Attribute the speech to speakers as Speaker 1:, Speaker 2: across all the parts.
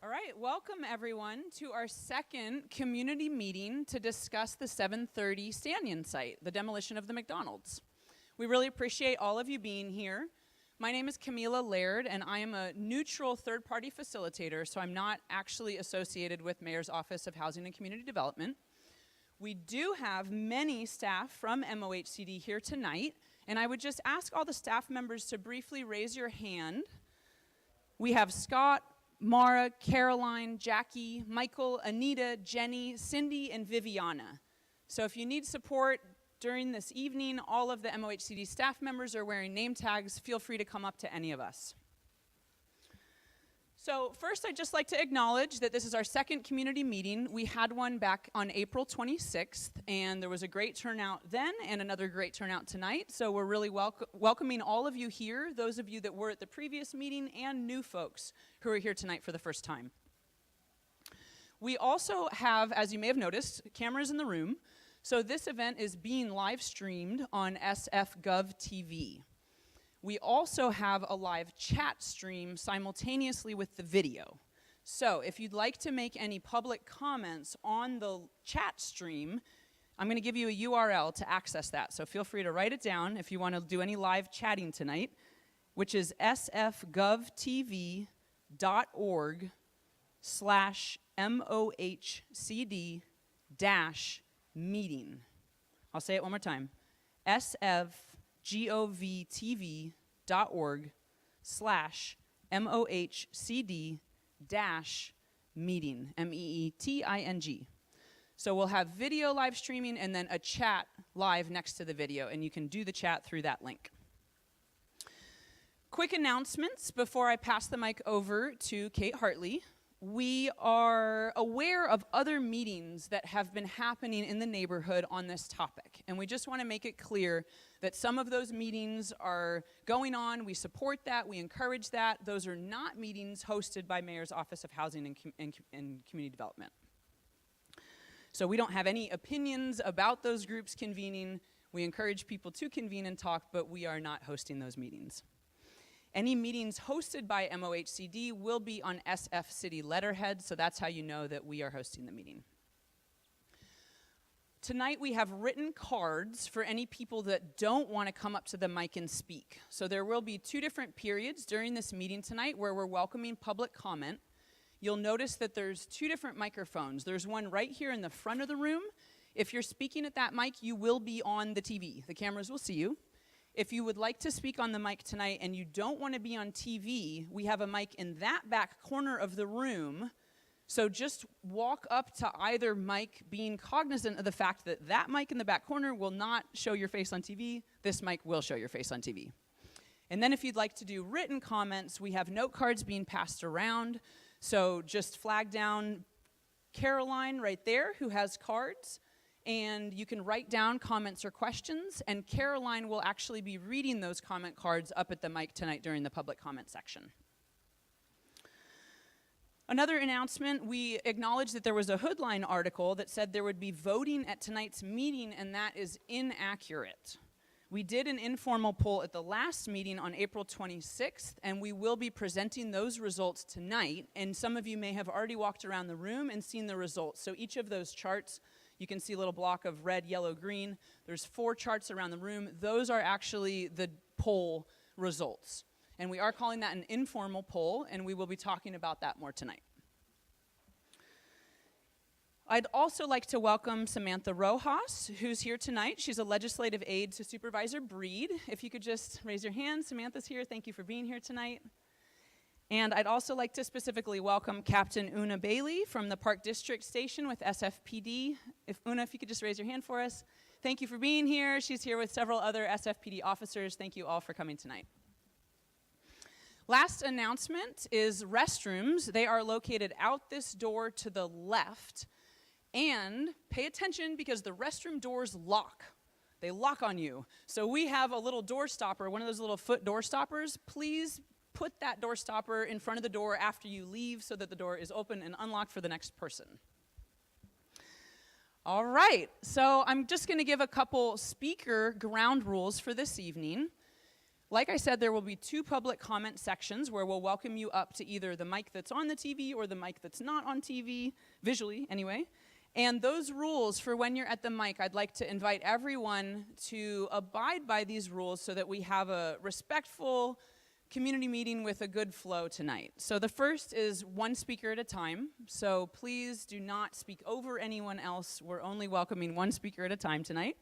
Speaker 1: All right, welcome everyone to our second community meeting to discuss the 730 Stanyan site, the demolition of the McDonald's. We really appreciate all of you being here. My name is Camila Laird, and I am a neutral third-party facilitator, so I'm not actually associated with Mayor's Office of Housing and Community Development. We do have many staff from MOHCD here tonight, and I would just ask all the staff members to briefly raise your hand. We have Scott, Mara, Caroline, Jackie, Michael, Anita, Jenny, Cindy, and Viviana. So if you need support during this evening, all of the MOHCD staff members are wearing name tags. Feel free to come up to any of us. So first, I'd just like to acknowledge that this is our second community meeting. We had one back on April 26th, and there was a great turnout then and another great turnout tonight. So we're really welcoming all of you here, those of you that were at the previous meeting and new folks who are here tonight for the first time. We also have, as you may have noticed, cameras in the room. So this event is being live streamed on SFGovTV. We also have a live chat stream simultaneously with the video. So if you'd like to make any public comments on the chat stream, I'm going to give you a URL to access that. So feel free to write it down if you want to do any live chatting tonight, which is sfgovtv.org/MOHCD-meeting. I'll say it one more time. sfgovtv.org/MOHCD-meeting, MEETING. So we'll have video live streaming and then a chat live next to the video, and you can do the chat through that link. Quick announcements before I pass the mic over to Kate Hartley. We are aware of other meetings that have been happening in the neighborhood on this topic, and we just want to make it clear that some of those meetings are going on. We support that. We encourage that. Those are not meetings hosted by Mayor's Office of Housing and Community Development. So we don't have any opinions about those groups convening. We encourage people to convene and talk, but we are not hosting those meetings. Any meetings hosted by MOHCD will be on SF City letterhead, so that's how you know that we are hosting the meeting. Tonight we have written cards for any people that don't want to come up to the mic and speak. So there will be two different periods during this meeting tonight where we're welcoming public comment. You'll notice that there's two different microphones. There's one right here in the front of the room. If you're speaking at that mic, you will be on the TV. The cameras will see you. If you would like to speak on the mic tonight and you don't want to be on TV, we have a mic in that back corner of the room. So just walk up to either mic, being cognizant of the fact that that mic in the back corner will not show your face on TV. This mic will show your face on TV. And then if you'd like to do written comments, we have note cards being passed around. So just flag down Caroline right there who has cards. And you can write down comments or questions, and Caroline will actually be reading those comment cards up at the mic tonight during the public comment section. Another announcement, we acknowledge that there was a Hoodline article that said there would be voting at tonight's meeting, and that is inaccurate. We did an informal poll at the last meeting on April 26th, and we will be presenting those results tonight, and some of you may have already walked around the room and seen the results. So each of those charts, you can see a little block of red, yellow, green. There's 4 charts around the room. Those are actually the poll results. And we are calling that an informal poll, and we will be talking about that more tonight. I'd also like to welcome Samantha Rojas, who's here tonight. She's a legislative aide to Supervisor Breed. If you could just raise your hand. Samantha's here. Thank you for being here tonight. And I'd also like to specifically welcome Captain Una Bailey from the Park District Station with SFPD. Una, if you could just raise your hand for us. Thank you for being here. She's here with several other SFPD officers. Thank you all for coming tonight. Last announcement is restrooms. They are located out this door to the left. And pay attention because the restroom doors lock. They lock on you. So we have a little door stopper, one of those little foot door stoppers. Please put that door stopper in front of the door after you leave so that the door is open and unlocked for the next person. All right, so I'm just going to give a couple speaker ground rules for this evening. Like I said, there will be 2 public comment sections where we'll welcome you up to either the mic that's on the TV or the mic that's not on TV, visually anyway. And those rules for when you're at the mic, I'd like to invite everyone to abide by these rules so that we have a respectful community meeting with a good flow tonight. So the first is 1 speaker at a time. So please do not speak over anyone else. We're only welcoming 1 speaker at a time tonight.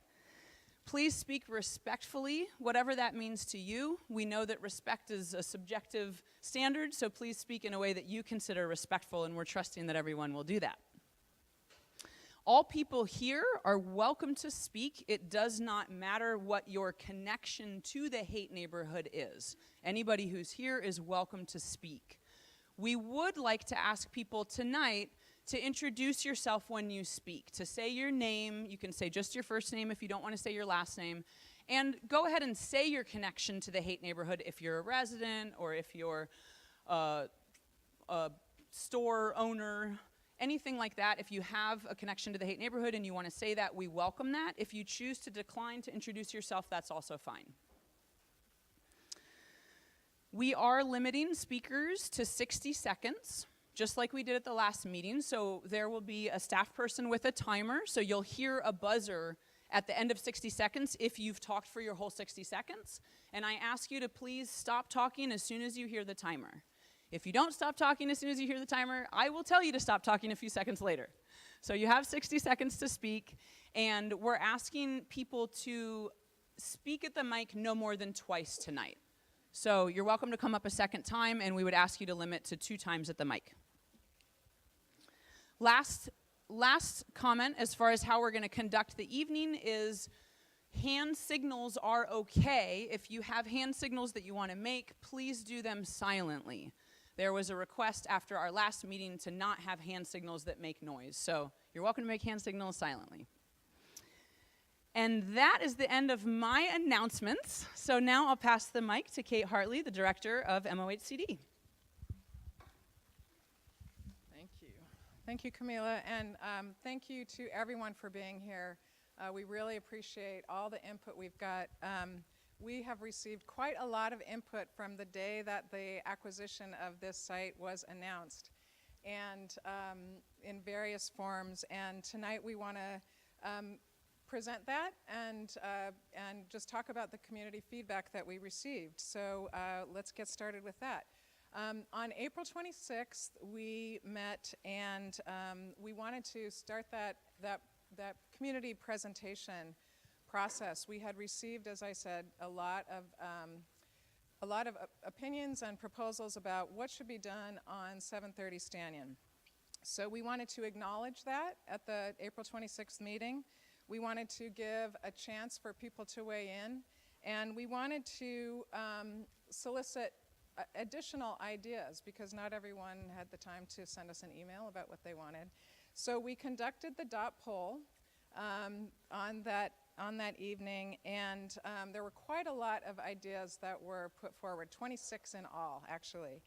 Speaker 1: Please speak respectfully, whatever that means to you. We know that respect is a subjective standard, so please speak in a way that you consider respectful, and we're trusting that everyone will do that. All people here are welcome to speak. It does not matter what your connection to the hate neighborhood is. Anybody who's here is welcome to speak. We would like to ask people tonight to introduce yourself when you speak, to say your name. You can say just your first name if you don't want to say your last name. And go ahead and say your connection to the hate neighborhood if you're a resident or if you're a store owner, anything like that. If you have a connection to the hate neighborhood and you want to say that, we welcome that. If you choose to decline to introduce yourself, that's also fine. We are limiting speakers to 60 seconds. Just like we did at the last meeting. So there will be a staff person with a timer, so you'll hear a buzzer at the end of 60 seconds if you've talked for your whole 60 seconds. And I ask you to please stop talking as soon as you hear the timer. If you don't stop talking as soon as you hear the timer, I will tell you to stop talking a few seconds later. So you have 60 seconds to speak, and we're asking people to speak at the mic no more than twice tonight. So you're welcome to come up a second time, and we would ask you to limit to 2 times at the mic. Last comment as far as how we're going to conduct the evening is hand signals are okay. If you have hand signals that you want to make, please do them silently. There was a request after our last meeting to not have hand signals that make noise. So you're welcome to make hand signals silently. And that is the end of my announcements. So now I'll pass the mic to Kate Hartley, the director of MOHCD.
Speaker 2: Thank you, Camila, and thank you to everyone for being here. We really appreciate all the input we've got. We have received quite a lot of input from the day that the acquisition of this site was announced, and in various forms. And tonight we want to present that and just talk about the community feedback that we received. So let's get started with that. On April 26th, we met and we wanted to start that community presentation process. We had received, as I said, a lot of opinions and proposals about what should be done on 730 Stanyan. So we wanted to acknowledge that at the April 26th meeting. We wanted to give a chance for people to weigh in, and we wanted to solicit additional ideas because not everyone had the time to send us an email about what they wanted. So we conducted the dot poll on that evening, and there were quite a lot of ideas that were put forward, 26 in all, actually.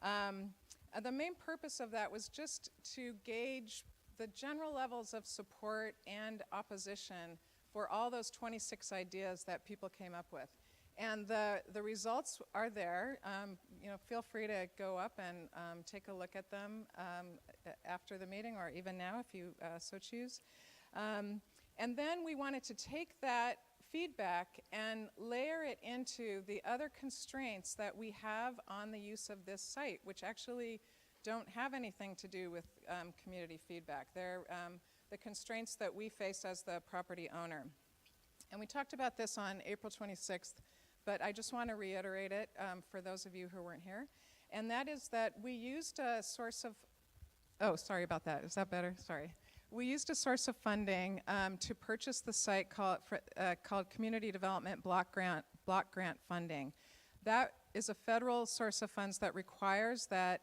Speaker 2: The main purpose of that was just to gauge the general levels of support and opposition for all those 26 ideas that people came up with. And the results are there. Feel free to go up and take a look at them after the meeting, or even now if you so choose. And then we wanted to take that feedback and layer it into the other constraints that we have on the use of this site, which actually don't have anything to do with community feedback. They're the constraints that we face as the property owner. And we talked about this on April 26th, but I just want to reiterate it for those of you who weren't here. And that is that we used a source of, oh, sorry about that. Is that better? Sorry. We used a source of funding to purchase the site called Community Development Block Grant Funding. That is a federal source of funds that requires that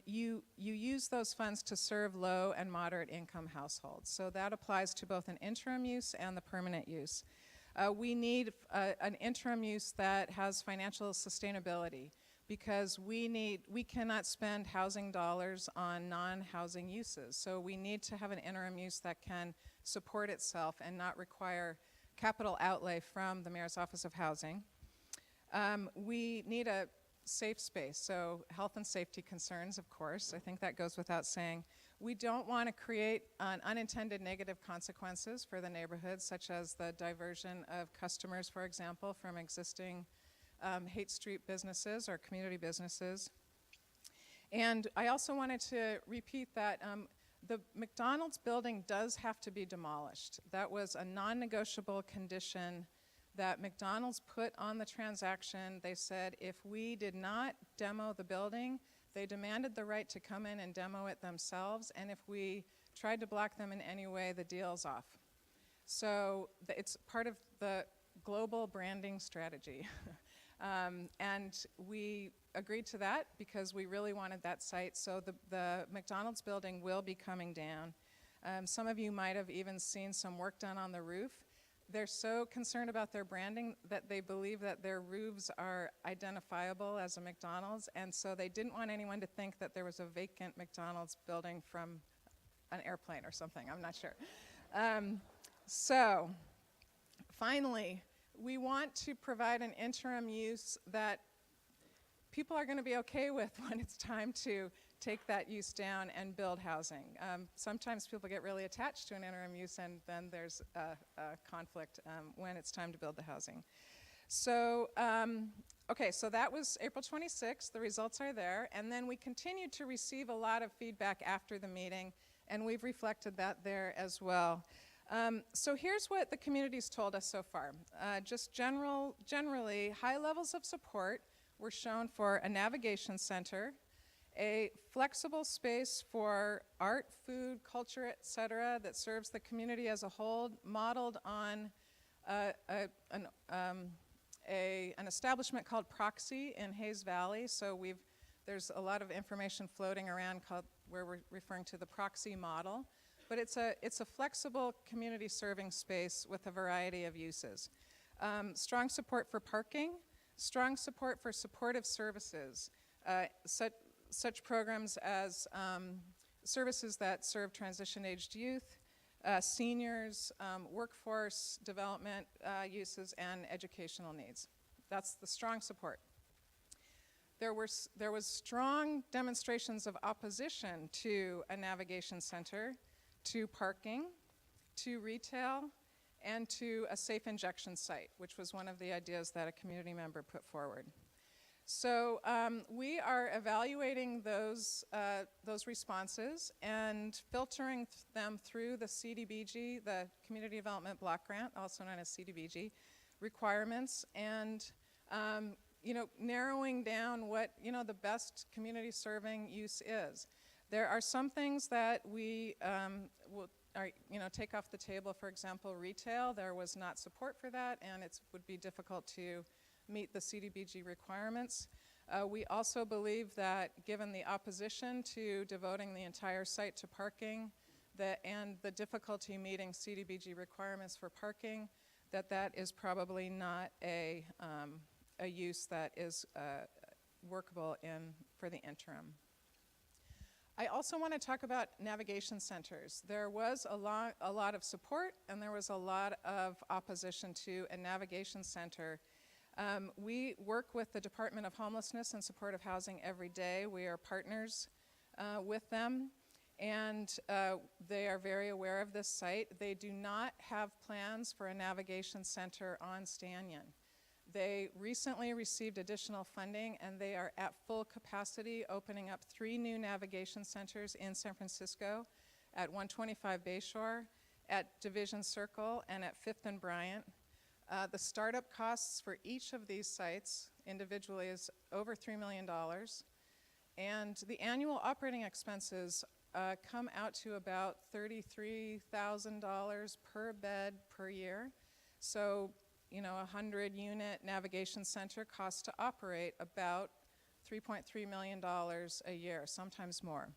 Speaker 2: you use those funds to serve low and moderate income households. So that applies to both an interim use and the permanent use. We need an interim use that has financial sustainability, because we cannot spend housing dollars on non-housing uses. So we need to have an interim use that can support itself and not require capital outlay from the Mayor's Office of Housing. We need a safe space, so health and safety concerns, of course. I think that goes without saying. We don't want to create unintended negative consequences for the neighborhood, such as the diversion of customers, for example, from existing Haight Street businesses or community businesses. And I also wanted to repeat that the McDonald's building does have to be demolished. That was a non-negotiable condition that McDonald's put on the transaction. They said if we did not demo the building, they demanded the right to come in and demo it themselves, and if we tried to block them in any way, the deal's off. So it's part of the global branding strategy. And we agreed to that because we really wanted that site. So the McDonald's building will be coming down. Some of you might have even seen some work done on the roof. They're so concerned about their branding that they believe that their roofs are identifiable as a McDonald's, and so they didn't want anyone to think that there was a vacant McDonald's building from an airplane or something. I'm not sure. So finally, we want to provide an interim use that people are going to be okay with when it's time to take that use down and build housing. Sometimes people get really attached to an interim use, and then there's a conflict when it's time to build the housing. So, okay, so that was April 26th. The results are there. And then we continued to receive a lot of feedback after the meeting, and we've reflected that there as well. So here's what the community's told us so far. Just generally, high levels of support were shown for a navigation center, a flexible space for art, food, culture, et cetera, that serves the community as a whole, modeled on an establishment called Proxy in Hayes Valley. So there's a lot of information floating around where we're referring to the Proxy model. But it's a flexible community serving space with a variety of uses. Strong support for parking, strong support for supportive services, such programs as services that serve transition-aged youth, seniors, workforce development uses, and educational needs. That's the strong support. There was strong demonstrations of opposition to a navigation center, to parking, to retail, and to a safe injection site, which was one of the ideas that a community member put forward. So we are evaluating those responses and filtering them through the CDBG, the Community Development Block Grant, also known as CDBG, requirements, and narrowing down what the best community serving use is. There are some things that we will take off the table. For example, retail. There was not support for that, and it would be difficult to meet the CDBG requirements. We also believe that given the opposition to devoting the entire site to parking and the difficulty meeting CDBG requirements for parking, that is probably not a use that is workable for the interim. I also want to talk about navigation centers. There was a lot of support, and there was a lot of opposition to a navigation center. We work with the Department of Homelessness and Supportive Housing every day. We are partners with them, and they are very aware of this site. They do not have plans for a navigation center on Stanyan. They recently received additional funding, and they are at full capacity, opening up 3 new navigation centers in San Francisco, at 125 Bayshore, at Division Circle, and at 5th and Bryant. The startup costs for each of these sites individually is over $3 million, and the annual operating expenses come out to about $33,000 per bed per year. So, a 100-unit navigation center costs to operate about $3.3 million a year, sometimes more.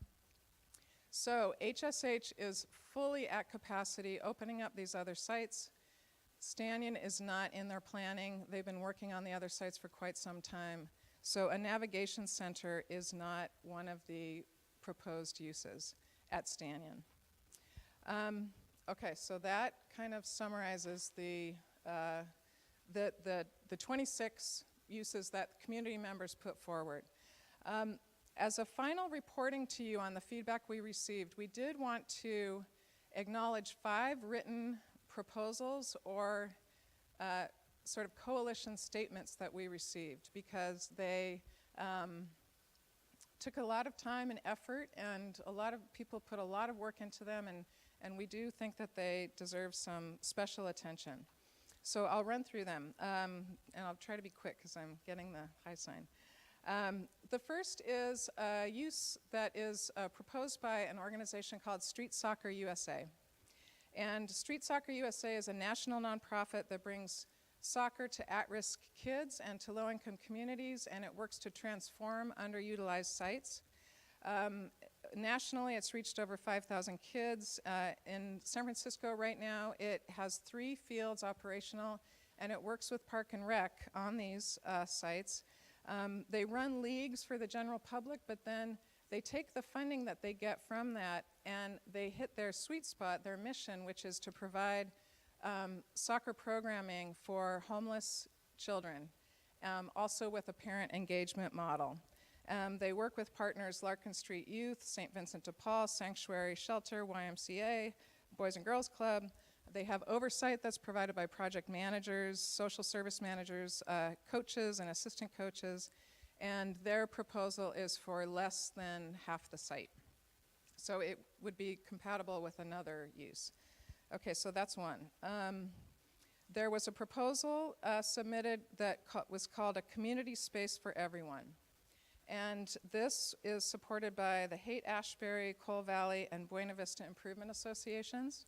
Speaker 2: So HSH is fully at capacity, opening up these other sites. Stanyan is not in their planning. They've been working on the other sites for quite some time. So a navigation center is not one of the proposed uses at Stanyan. Okay, so that kind of summarizes the 26 uses that community members put forward. As a final reporting to you on the feedback we received, we did want to acknowledge 5 written proposals or sort of coalition statements that we received, because they took a lot of time and effort, and a lot of people put a lot of work into them, and we do think that they deserve some special attention. So I'll run through them, and I'll try to be quick because I'm getting the high sign. The first is a use that is proposed by an organization called Street Soccer USA. And Street Soccer USA is a national nonprofit that brings soccer to at-risk kids and to low-income communities, and it works to transform underutilized sites. Nationally, it's reached over 5,000 kids. In San Francisco right now, it has 3 fields operational, and it works with Park and Rec on these sites. They run leagues for the general public, but then they take the funding that they get from that and they hit their sweet spot, their mission, which is to provide soccer programming for homeless children, also with a parent engagement model. They work with partners Larkin Street Youth, St. Vincent de Paul, Sanctuary Shelter, YMCA, Boys and Girls Club. They have oversight that's provided by project managers, social service managers, coaches and assistant coaches, and their proposal is for less than half the site. So it would be compatible with another use. Okay, so that's one. There was a proposal submitted that was called a community space for everyone. And this is supported by the Haight-Ashbury, Cole Valley, and Buena Vista Improvement Associations.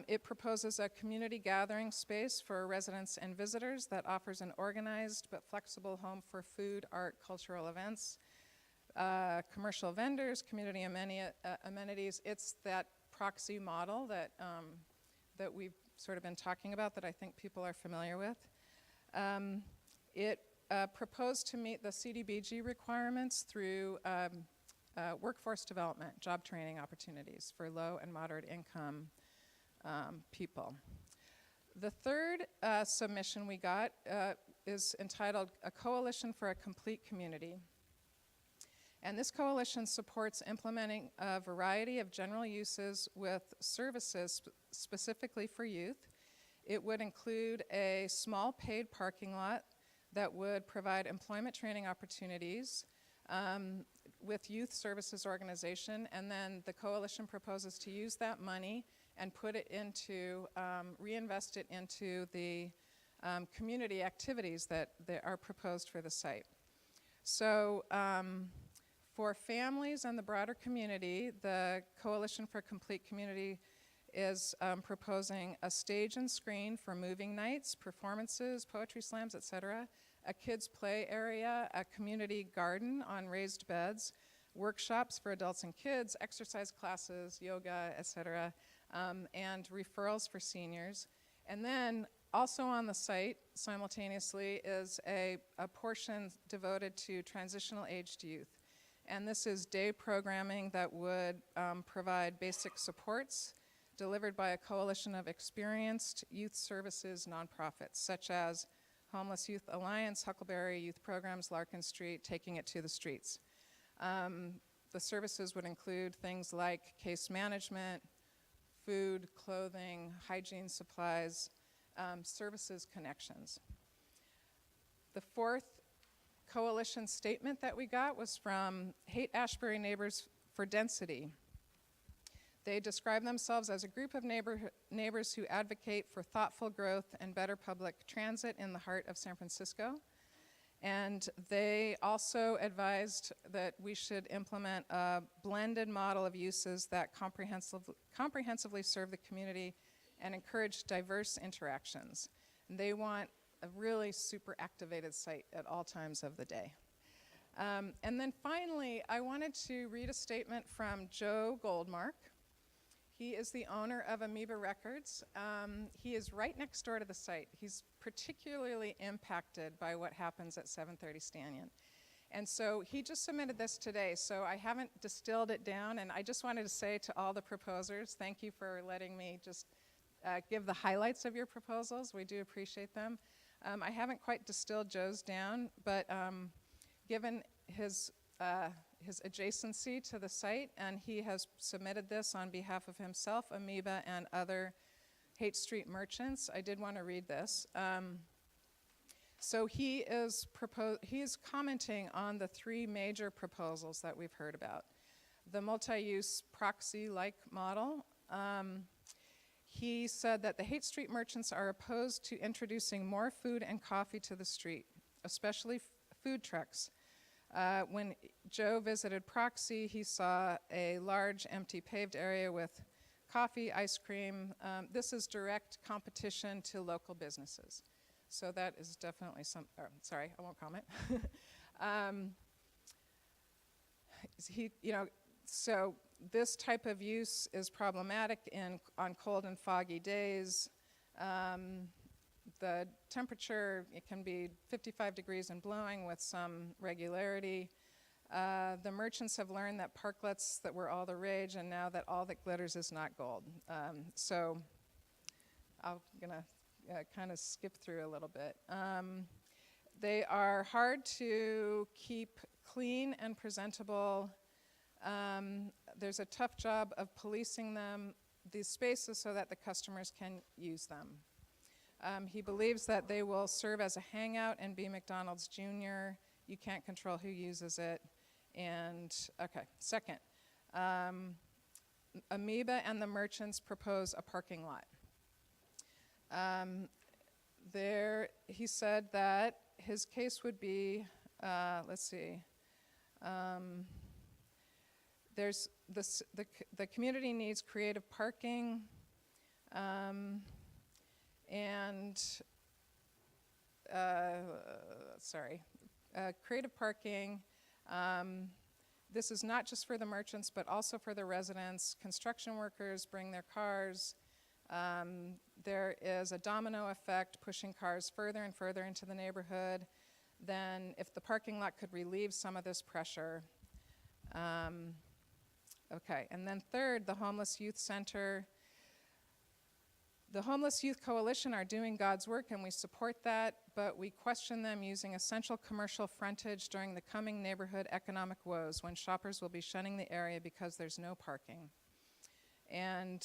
Speaker 2: It proposes a community gathering space for residents and visitors that offers an organized but flexible home for food, art, cultural events, commercial vendors, community amenities. It's that proxy model that, that we've sort of been talking about that I think people are familiar with. It proposed to meet the CDBG requirements through workforce development, job training opportunities for low and moderate income people. The third submission we got is entitled A Coalition for a Complete Community. And this coalition supports implementing a variety of general uses with services specifically for youth. It would include a small paid parking lot that would provide employment training opportunities with youth services organization, and then the coalition proposes to use that money and put it into, reinvest it into the community activities that are proposed for the site. So for families and the broader community, the Coalition for Complete Community is proposing a stage and screen for moving nights, performances, poetry slams, etc., a kids' play area, a community garden on raised beds, workshops for adults and kids, exercise classes, yoga, etc., and referrals for seniors. And then also on the site simultaneously is a portion devoted to transitional aged youth. And this is day programming that would provide basic supports delivered by a coalition of experienced youth services nonprofits, such as Homeless Youth Alliance, Huckleberry Youth Programs, Larkin Street, Taking It to the Streets. The services would include things like case management, food, clothing, hygiene supplies, services connections. The fourth coalition statement that we got was from Haight-Ashbury Neighbors for Density. They describe themselves as a group of neighbors who advocate for thoughtful growth and better public transit in the heart of San Francisco. And they also advised that we should implement a blended model of uses that comprehensively serve the community and encourage diverse interactions. And they want a really super activated site at all times of the day. And then finally, I wanted to read a statement from Joe Goldmark. He is the owner of Amoeba Records. He is right next door to the site. He's particularly impacted by what happens at 730 Stanyan. And so he just submitted this today, so I haven't distilled it down, and I just wanted to say to all the proposers, thank you for letting me just give the highlights of your proposals. We do appreciate them. I haven't quite distilled Joe's down, but given his adjacency to the site, and he has submitted this on behalf of himself, Amoeba, and other Haight Street merchants, I did want to read this. So he is commenting on the three major proposals that we've heard about. The multi-use proxy-like model. He said that the Haight Street merchants are opposed to introducing more food and coffee to the street, especially food trucks. When Joe visited Proxy, he saw a large empty paved area with coffee, ice cream. This is direct competition to local businesses. So that is definitely sorry, I won't comment. So this type of use is problematic on cold and foggy days. The temperature, it can be 55 degrees and blowing with some regularity. The merchants have learned that parklets that were all the rage, and now that all that glitters is not gold. So I'm gonna kind of skip through a little bit. They are hard to keep clean and presentable. There's a tough job of policing these spaces so that the customers can use them. He believes that they will serve as a hangout and be McDonald's Jr. You can't control who uses it. And, okay, second, Amoeba and the merchants propose a parking lot. He said that his case would be, let's see, there's the community needs creative parking, creative parking. This is not just for the merchants, but also for the residents. Construction workers bring their cars. There is a domino effect pushing cars further and further into the neighborhood. Then if the parking lot could relieve some of this pressure. Okay, and then third, the Homeless Youth Center. The Homeless Youth Coalition are doing God's work, and we support that, but we question them using essential commercial frontage during the coming neighborhood economic woes when shoppers will be shunning the area because there's no parking. And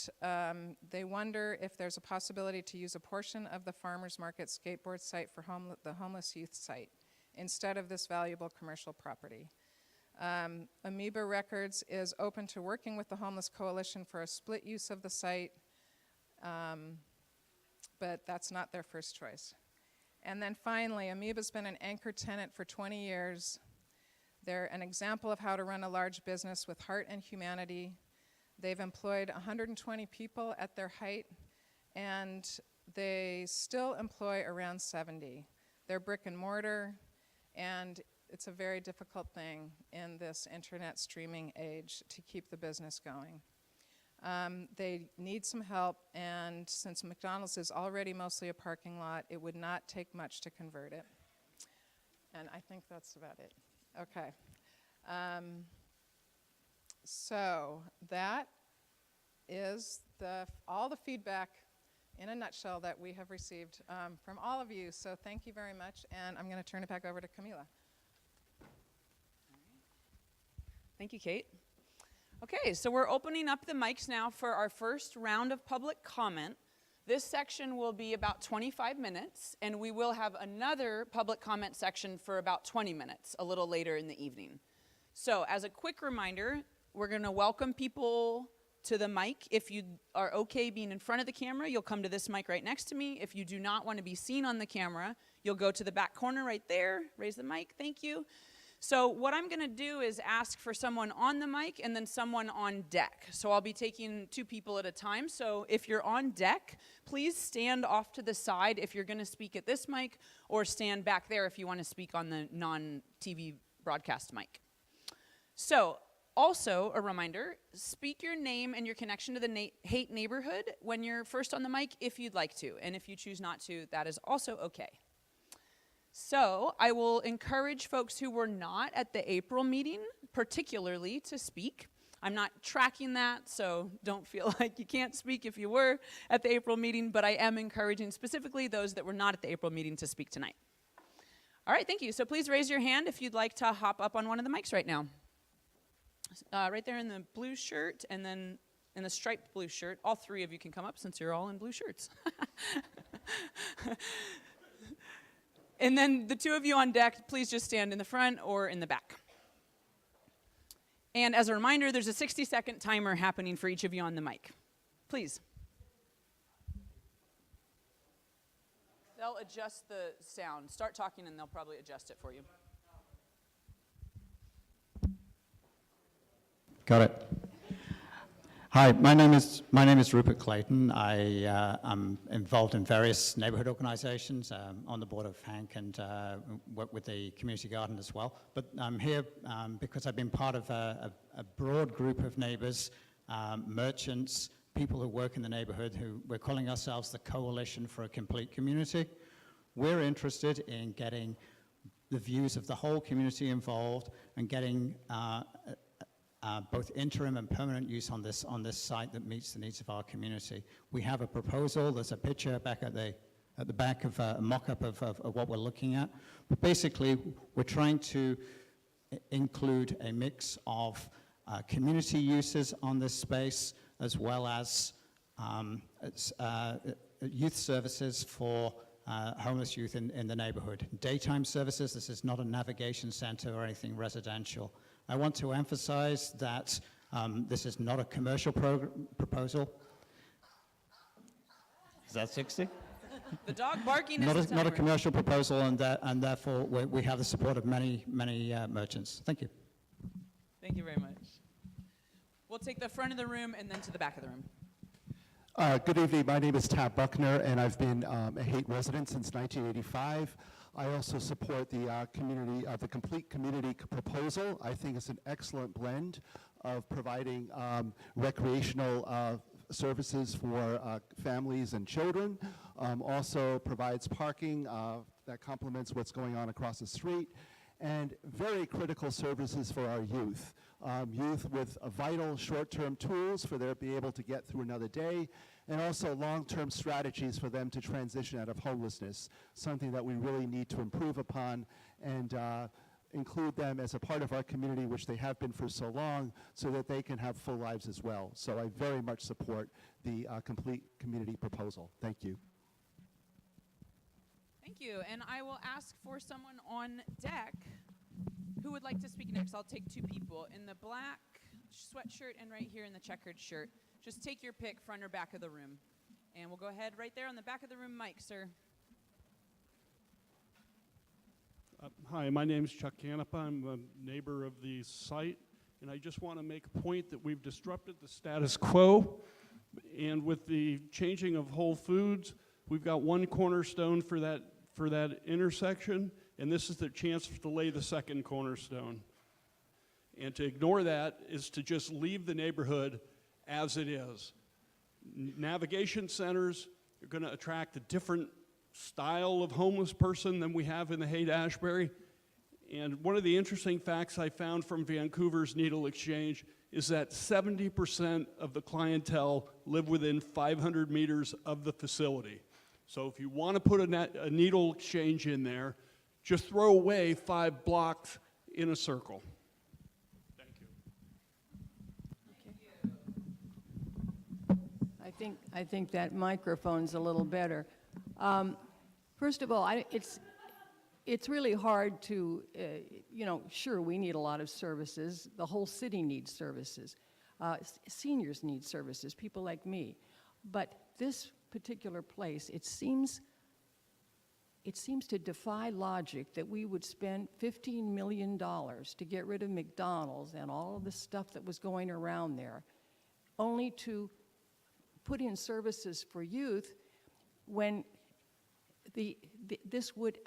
Speaker 2: they wonder if there's a possibility to use a portion of the farmers market skateboard site for the homeless youth site instead of this valuable commercial property. Amoeba Records is open to working with the Homeless Coalition for a split use of the site, but that's not their first choice. And then finally, Amoeba's been an anchor tenant for 20 years. They're an example of how to run a large business with heart and humanity. They've employed 120 people at their height, and they still employ around 70. They're brick and mortar, and it's a very difficult thing in this internet streaming age to keep the business going. They need some help, and since McDonald's is already mostly a parking lot, it would not take much to convert it. And I think that's about it. Okay. So that is all the feedback in a nutshell that we have received from all of you. So thank you very much, and I'm going to turn it back over to Camila.
Speaker 1: Thank you, Kate. Okay, so we're opening up the mics now for our first round of public comment. This section will be about 25 minutes, and we will have another public comment section for about 20 minutes, a little later in the evening. So as a quick reminder, we're going to welcome people to the mic. If you are okay being in front of the camera, you'll come to this mic right next to me. If you do not want to be seen on the camera, you'll go to the back corner right there. Raise the mic. Thank you. So what I'm going to do is ask for someone on the mic and then someone on deck. So I'll be taking 2 people at a time. So if you're on deck, please stand off to the side if you're going to speak at this mic, or stand back there if you want to speak on the non-TV broadcast mic. So also a reminder, speak your name and your connection to the Haight neighborhood when you're first on the mic if you'd like to. And if you choose not to, that is also okay. So I will encourage folks who were not at the April meeting particularly to speak. I'm not tracking that, so don't feel like you can't speak if you were at the April meeting, but I am encouraging specifically those that were not at the April meeting to speak tonight. All right, thank you. So please raise your hand if you'd like to hop up on one of the mics right now. Right there in the blue shirt, and then in the striped blue shirt. All three of you can come up since you're all in blue shirts. And then the two of you on deck, please just stand in the front or in the back. And as a reminder, there's a 60-second timer happening for each of you on the mic. Please. They'll adjust the sound. Start talking and they'll probably adjust it for you.
Speaker 3: Got it. Hi, my name is Rupert Clayton. I'm involved in various neighborhood organizations, on the board of Hank, and work with the community garden as well. But I'm here because I've been part of a broad group of neighbors, merchants, people who work in the neighborhood, who we're calling ourselves the Coalition for a Complete Community. We're interested in getting the views of the whole community involved and getting both interim and permanent use on this site that meets the needs of our community. We have a proposal. There's a picture back at the back of a mock-up of what we're looking at. But basically, we're trying to include a mix of community uses on this space, as well as youth services for homeless youth in the neighborhood. Daytime services. This is not a navigation center or anything residential. I want to emphasize that this is not a commercial proposal. Is that 60?
Speaker 1: The dog barking is
Speaker 3: not a commercial proposal, and therefore we have the support of many merchants. Thank you.
Speaker 1: Thank you very much. We'll take the front of the room and then to the back of the room.
Speaker 4: Good evening. My name is Tab Buckner, and I've been a Haight resident since 1985. I also support the the complete community proposal. I think it's an excellent blend of providing recreational services for families and children. Also provides parking that complements what's going on across the street, and very critical services for our youth. Youth with vital short-term tools for them to be able to get through another day, and also long-term strategies for them to transition out of homelessness, something that we really need to improve upon and include them as a part of our community, which they have been for so long, so that they can have full lives as well. So I very much support the complete community proposal. Thank you.
Speaker 1: Thank you, and I will ask for someone on deck who would like to speak next. I'll take two people in the black sweatshirt and right here in the checkered shirt. Just take your pick, front or back of the room. And we'll go ahead right there on the back of the room, Mike, sir.
Speaker 5: Hi, my name is Chuck Canepa. I'm a neighbor of the site, and I just want to make a point that we've disrupted the status quo, and with the changing of Whole Foods, we've got one cornerstone for that intersection, and this is the chance to lay the second cornerstone. And to ignore that is to just leave the neighborhood as it is. Navigation centers are going to attract a different style of homeless person than we have in the Haight-Ashbury. And one of the interesting facts I found from Vancouver's Needle Exchange is that 70% of the clientele live within 500 meters of the facility. So if you want to put a needle exchange in there, just throw away 5 blocks in a circle. Thank you.
Speaker 6: I think that microphone's a little better. First of all, it's really hard to, sure, we need a lot of services. The whole city needs services. Seniors need services, people like me. But this particular place, it seems to defy logic that we would spend $15 million to get rid of McDonald's and all of the stuff that was going around there, only to put in services for youth when this would,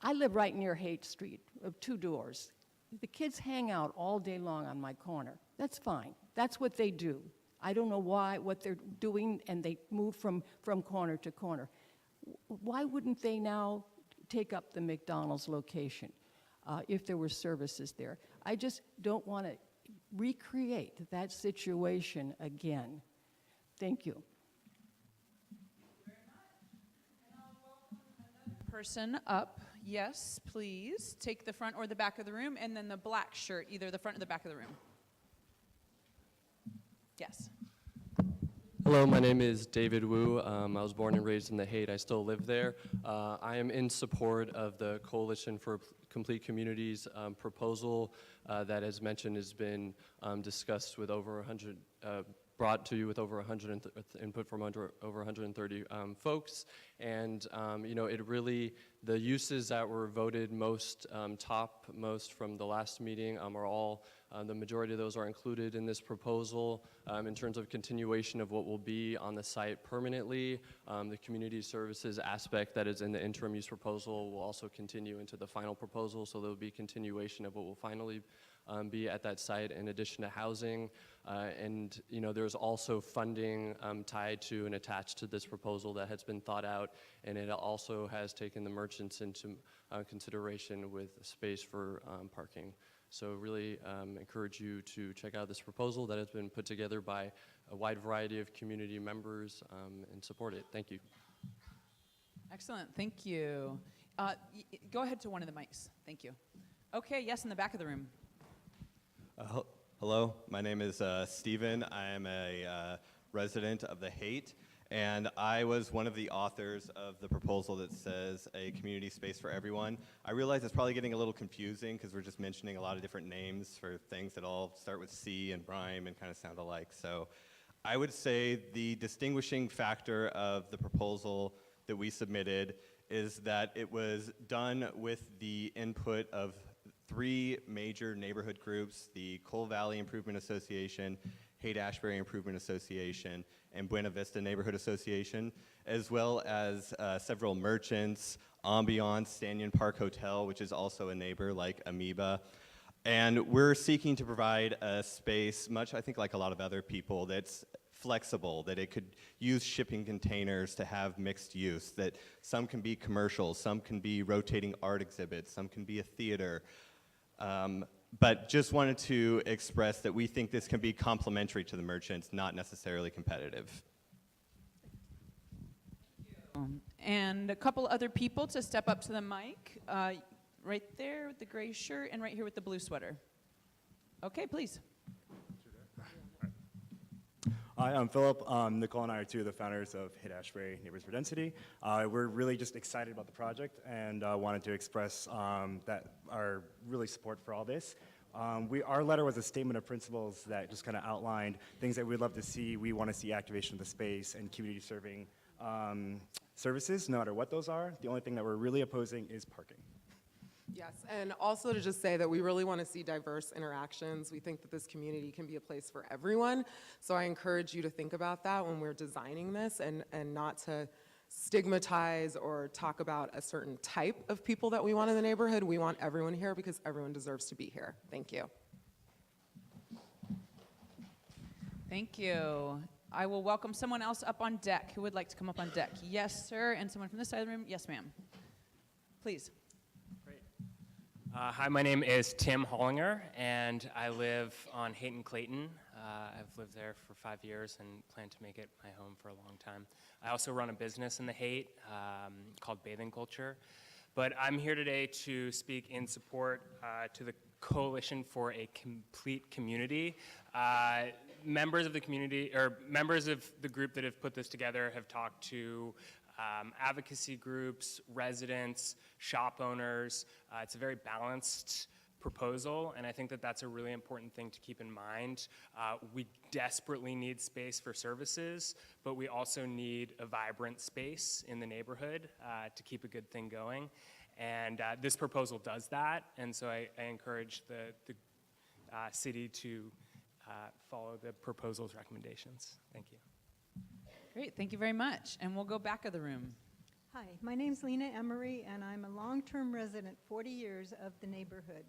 Speaker 6: I live right near Haight Street, of 2 doors. The kids hang out all day long on my corner. That's fine. That's what they do. I don't know what they're doing, and they move from corner to corner. Why wouldn't they now take up the McDonald's location if there were services there? I just don't want to recreate that situation again. Thank you.
Speaker 1: Person up. Yes, please. Take the front or the back of the room, and then the black shirt, either the front or the back of the room. Yes.
Speaker 7: Hello, my name is David Wu. I was born and raised in the Haight. I still live there. I am in support of the Coalition for Complete Communities proposal that, as mentioned, has been discussed with over 100, brought to you with over 100 input from over 130 folks. And, you know, it really, the uses that were voted topmost from the last meeting are all, the majority of those are included in this proposal. In terms of continuation of what will be on the site permanently, the community services aspect that is in the interim use proposal will also continue into the final proposal, so there will be continuation of what will finally be at that site in addition to housing. And you know, there's also funding tied to and attached to this proposal that has been thought out, and it also has taken the merchants into consideration with space for parking. So really encourage you to check out this proposal that has been put together by a wide variety of community members and support it. Thank you.
Speaker 1: Excellent. Thank you. Go ahead to one of the mics. Thank you. Okay, yes, in the back of the room.
Speaker 8: Hello, my name is Stephen. I am a resident of the Haight, and I was one of the authors of the proposal that says a community space for everyone. I realize it's probably getting a little confusing because we're just mentioning a lot of different names for things that all start with C and rhyme and kind of sound alike. So I would say the distinguishing factor of the proposal that we submitted is that it was done with the input of 3 major neighborhood groups: the Cole Valley Improvement Association, Haight-Ashbury Improvement Association, and Buena Vista Neighborhood Association, as well as several merchants, Ambiance, Stanyan Park Hotel, which is also a neighbor, like Amoeba. And we're seeking to provide a space, much I think like a lot of other people, that's flexible, that it could use shipping containers to have mixed use, that some can be commercial, some can be rotating art exhibits, some can be a theater. But just wanted to express that we think this can be complementary to the merchants, not necessarily competitive.
Speaker 1: And a couple other people to step up to the mic. Right there with the gray shirt, and right here with the blue sweater. Okay, please.
Speaker 9: Hi, I'm Philip. Nicole and I are 2 of the founders of Haight-Ashbury Neighbors for Density. We're really just excited about the project and wanted to express that our really support for all this. Our letter was a statement of principles that just kind of outlined things that we'd love to see. We want to see activation of the space and community serving services, no matter what those are. The only thing that we're really opposing is parking.
Speaker 10: Yes, and also to just say that we really want to see diverse interactions. We think that this community can be a place for everyone. So I encourage you to think about that when we're designing this, and not to stigmatize or talk about a certain type of people that we want in the neighborhood. We want everyone here because everyone deserves to be here. Thank you.
Speaker 1: Thank you. I will welcome someone else up on deck who would like to come up on deck. Yes, sir. And someone from this side of the room. Yes, ma'am. Please.
Speaker 11: Hi, my name is Tim Hollinger, and I live on Haight and Clayton. I've lived there for 5 years and plan to make it my home for a long time. I also run a business in the Haight called Bathing Culture. But I'm here today to speak in support to the Coalition for a Complete Community. Members of the community, or members of the group that have put this together, have talked to advocacy groups, residents, shop owners. It's a very balanced proposal, and I think that that's a really important thing to keep in mind. We desperately need space for services, but we also need a vibrant space in the neighborhood to keep a good thing going. And this proposal does that, and so I encourage the city to follow the proposal's recommendations. Thank you.
Speaker 1: Great, thank you very much. And we'll go back of the room.
Speaker 12: Hi, my name's Lena Emery, and I'm a long-term resident, 40 years, of the neighborhood.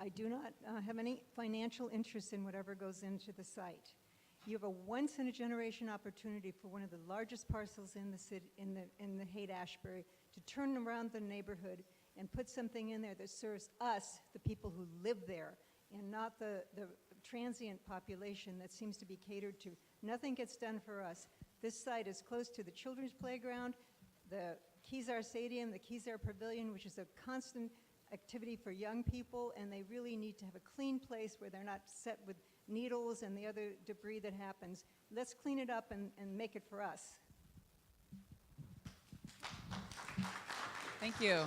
Speaker 12: I do not have any financial interest in whatever goes into the site. You have a once-in-a-generation opportunity for one of the largest parcels in the city, in the Haight-Ashbury, to turn around the neighborhood and put something in there that serves us, the people who live there, and not the transient population that seems to be catered to. Nothing gets done for us. This site is close to the children's playground, the Kezar Stadium, the Kezar Pavilion, which is a constant activity for young people, and they really need to have a clean place where they're not set with needles and the other debris that happens. Let's clean it up and make it for us.
Speaker 1: Thank you.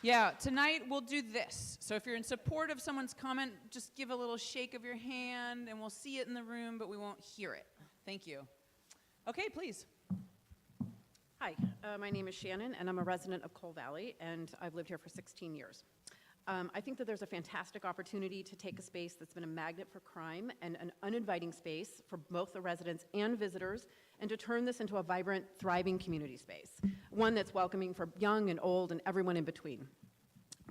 Speaker 1: Yeah, tonight we'll do this. So if you're in support of someone's comment, just give a little shake of your hand, and we'll see it in the room, but we won't hear it. Thank you. Okay, please.
Speaker 13: Hi, my name is Shannon, and I'm a resident of Coal Valley, and I've lived here for 16 years. I think that there's a fantastic opportunity to take a space that's been a magnet for crime and an uninviting space for both the residents and visitors, and to turn this into a vibrant, thriving community space, one that's welcoming for young and old and everyone in between.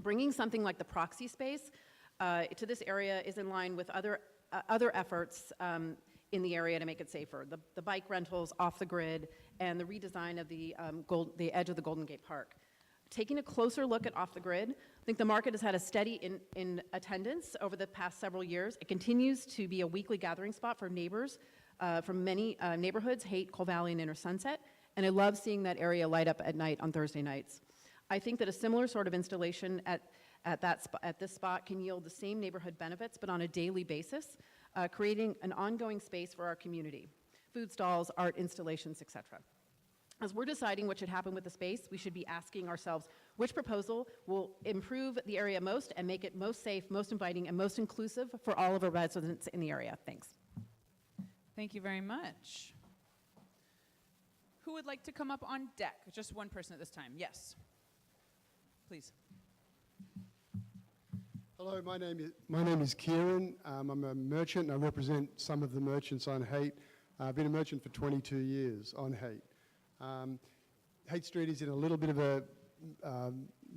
Speaker 13: Bringing something like the proxy space to this area is in line with other efforts in the area to make it safer. The bike rentals off the grid and the redesign of the edge of the Golden Gate Park. Taking a closer look at off the grid, I think the market has had a steady in attendance over the past several years. It continues to be a weekly gathering spot for neighbors from many neighborhoods, Haight, Coal Valley, and Inner Sunset, and I love seeing that area light up at night on Thursday nights. I think that a similar sort of installation at this spot can yield the same neighborhood benefits, but on a daily basis, creating an ongoing space for our community, food stalls, art installations, etc. As we're deciding what should happen with the space, we should be asking ourselves which proposal will improve the area most and make it most safe, most inviting, and most inclusive for all of our residents in the area. Thanks.
Speaker 1: Thank you very much. Who would like to come up on deck? Just one person at this time. Yes. Please.
Speaker 14: Hello, my name is Kieran. I'm a merchant, and I represent some of the merchants on Haight. I've been a merchant for 22 years on Haight. Haight Street is in a little bit of a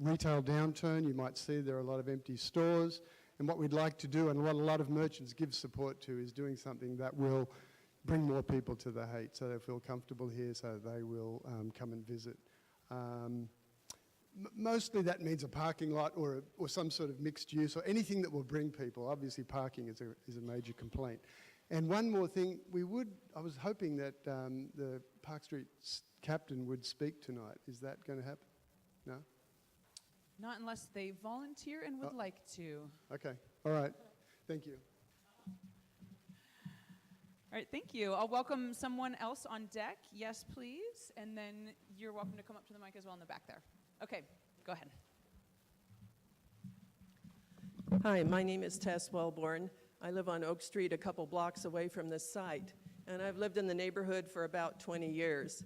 Speaker 14: retail downturn. You might see there are a lot of empty stores. And what we'd like to do, and what a lot of merchants give support to, is doing something that will bring more people to the Haight so they feel comfortable here, so they will come and visit. Mostly that means a parking lot or some sort of mixed use or anything that will bring people. Obviously parking is a major complaint. And one more thing, I was hoping that the Park Street captain would speak tonight. Is that going to happen? No?
Speaker 1: Not unless they volunteer and would like to.
Speaker 14: Okay, all right. Thank you.
Speaker 1: All right, thank you. I'll welcome someone else on deck. Yes, please. And then you're welcome to come up to the mic as well in the back there. Okay, go ahead.
Speaker 15: Hi, my name is Tess Wellborn. I live on Oak Street a couple blocks away from this site, and I've lived in the neighborhood for about 20 years.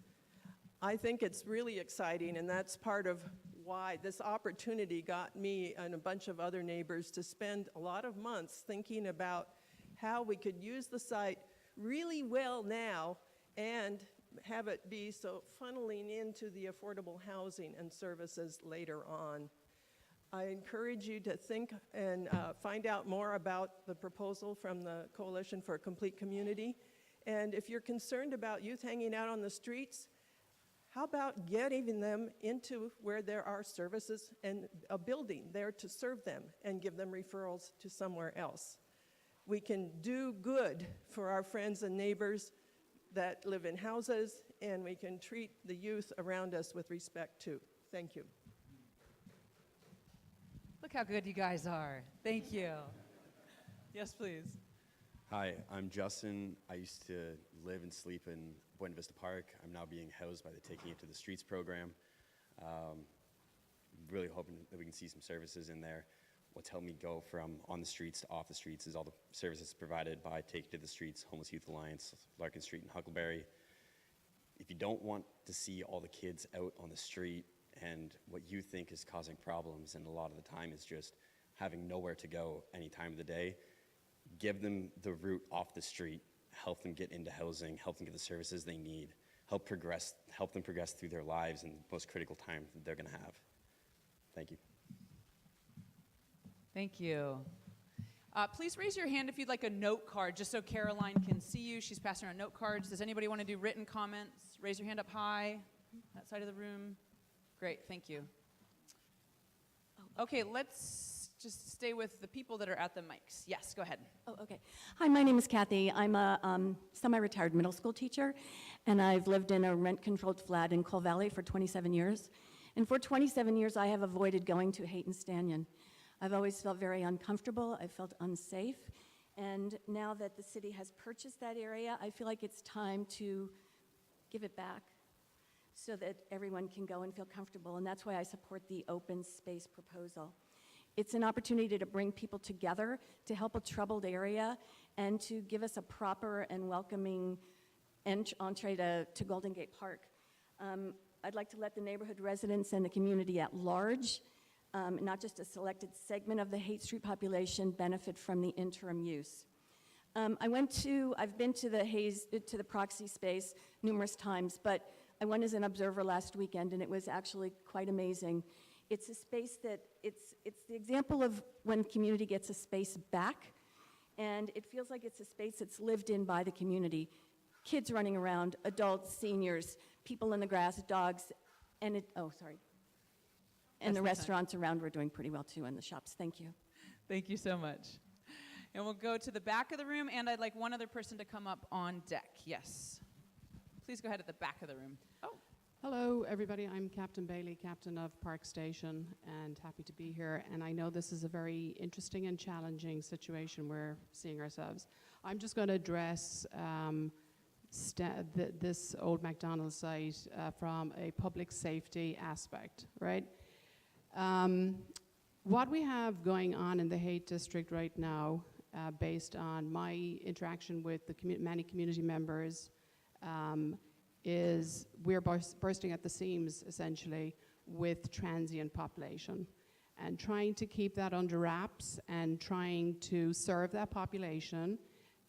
Speaker 15: I think it's really exciting, and that's part of why this opportunity got me and a bunch of other neighbors to spend a lot of months thinking about how we could use the site really well now and have it be so funneling into the affordable housing and services later on. I encourage you to think and find out more about the proposal from the Coalition for a Complete Community. And if you're concerned about youth hanging out on the streets, how about getting them into where there are services and a building there to serve them and give them referrals to somewhere else? We can do good for our friends and neighbors that live in houses, and we can treat the youth around us with respect too. Thank you.
Speaker 1: Look how good you guys are. Thank you. Yes, please.
Speaker 16: Hi, I'm Justin. I used to live and sleep in Buena Vista Park. I'm now being housed by the Taking It to the Streets program. Really hoping that we can see some services in there. What's helped me go from on the streets to off the streets is all the services provided by Take It to the Streets, Homeless Youth Alliance, Larkin Street, and Huckleberry. If you don't want to see all the kids out on the street and what you think is causing problems, and a lot of the time is just having nowhere to go any time of the day, give them the route off the street, help them get into housing, help them get the services they need, help them progress through their lives in the most critical time that they're going to have. Thank you.
Speaker 1: Thank you. Please raise your hand if you'd like a note card, just so Caroline can see you. She's passing around note cards. Does anybody want to do written comments? Raise your hand up high, that side of the room. Great, thank you. Okay, let's just stay with the people that are at the mics. Yes, go ahead.
Speaker 17: Oh, okay. Hi, my name is Kathy. I'm a semi-retired middle school teacher, and I've lived in a rent-controlled flat in Cole Valley for 27 years. And for 27 years, I have avoided going to Haight and Stanyan. I've always felt very uncomfortable. I felt unsafe. And now that the city has purchased that area, I feel like it's time to give it back so that everyone can go and feel comfortable. And that's why I support the open space proposal. It's an opportunity to bring people together, to help a troubled area, and to give us a proper and welcoming entree to Golden Gate Park. I'd like to let the neighborhood residents and the community at large, not just a selected segment of the Haight Street population, benefit from the interim use. I've been to the proxy space numerous times, but I went as an observer last weekend, and it was actually quite amazing. It's a space that, it's the example of when community gets a space back, and it feels like it's a space that's lived in by the community. Kids running around, adults, seniors, people in the grass, dogs, and and the restaurants around were doing pretty well too, and the shops. Thank you.
Speaker 1: Thank you so much. And we'll go to the back of the room, and I'd like one other person to come up on deck. Yes. Please go ahead at the back of the room. Oh.
Speaker 18: Hello, everybody. I'm Captain Bailey, captain of Park Station, and happy to be here. And I know this is a very interesting and challenging situation we're seeing ourselves. I'm just going to address this old McDonald's site from a public safety aspect, right? What we have going on in the Haight District right now, based on my interaction with the many community members, is we're bursting at the seams, essentially, with transient population. And trying to keep that under wraps and trying to serve that population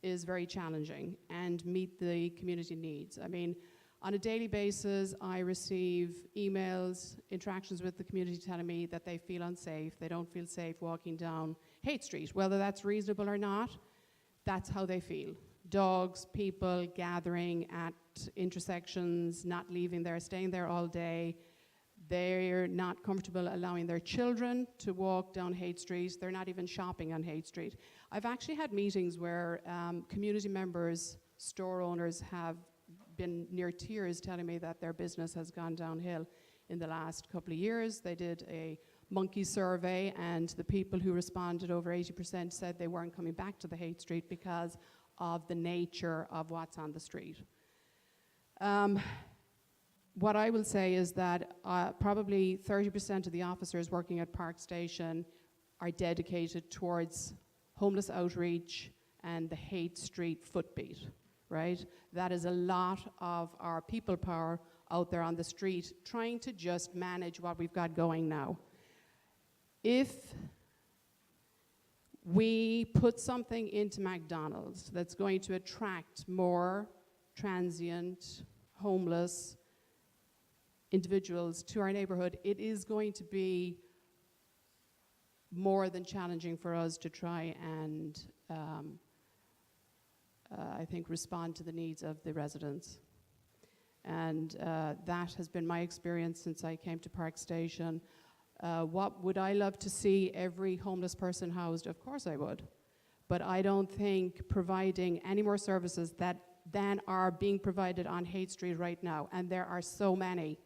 Speaker 18: is very challenging and meet the community needs. I mean, on a daily basis, I receive emails, interactions with the community telling me that they feel unsafe, they don't feel safe walking down Haight Street. Whether that's reasonable or not, that's how they feel. Dogs, people gathering at intersections, not leaving there, staying there all day. They're not comfortable allowing their children to walk down Haight Street. They're not even shopping on Haight Street. I've actually had meetings where community members, store owners have been near tears telling me that their business has gone downhill in the last couple of years. They did a monkey survey, and the people who responded, over 80%, said they weren't coming back to the Haight Street because of the nature of what's on the street. What I will say is that probably 30% of the officers working at Park Station are dedicated towards homeless outreach and the Haight Street footbeat, right? That is a lot of our people power out there on the street trying to just manage what we've got going now. If we put something into McDonald's that's going to attract more transient, homeless individuals to our neighborhood, it is going to be more than challenging for us to try and, I think, respond to the needs of the residents. And that has been my experience since I came to Park Station. What would I love to see every homeless person housed? Of course I would. But I don't think providing any more services than are being provided on Haight Street right now, and there are so many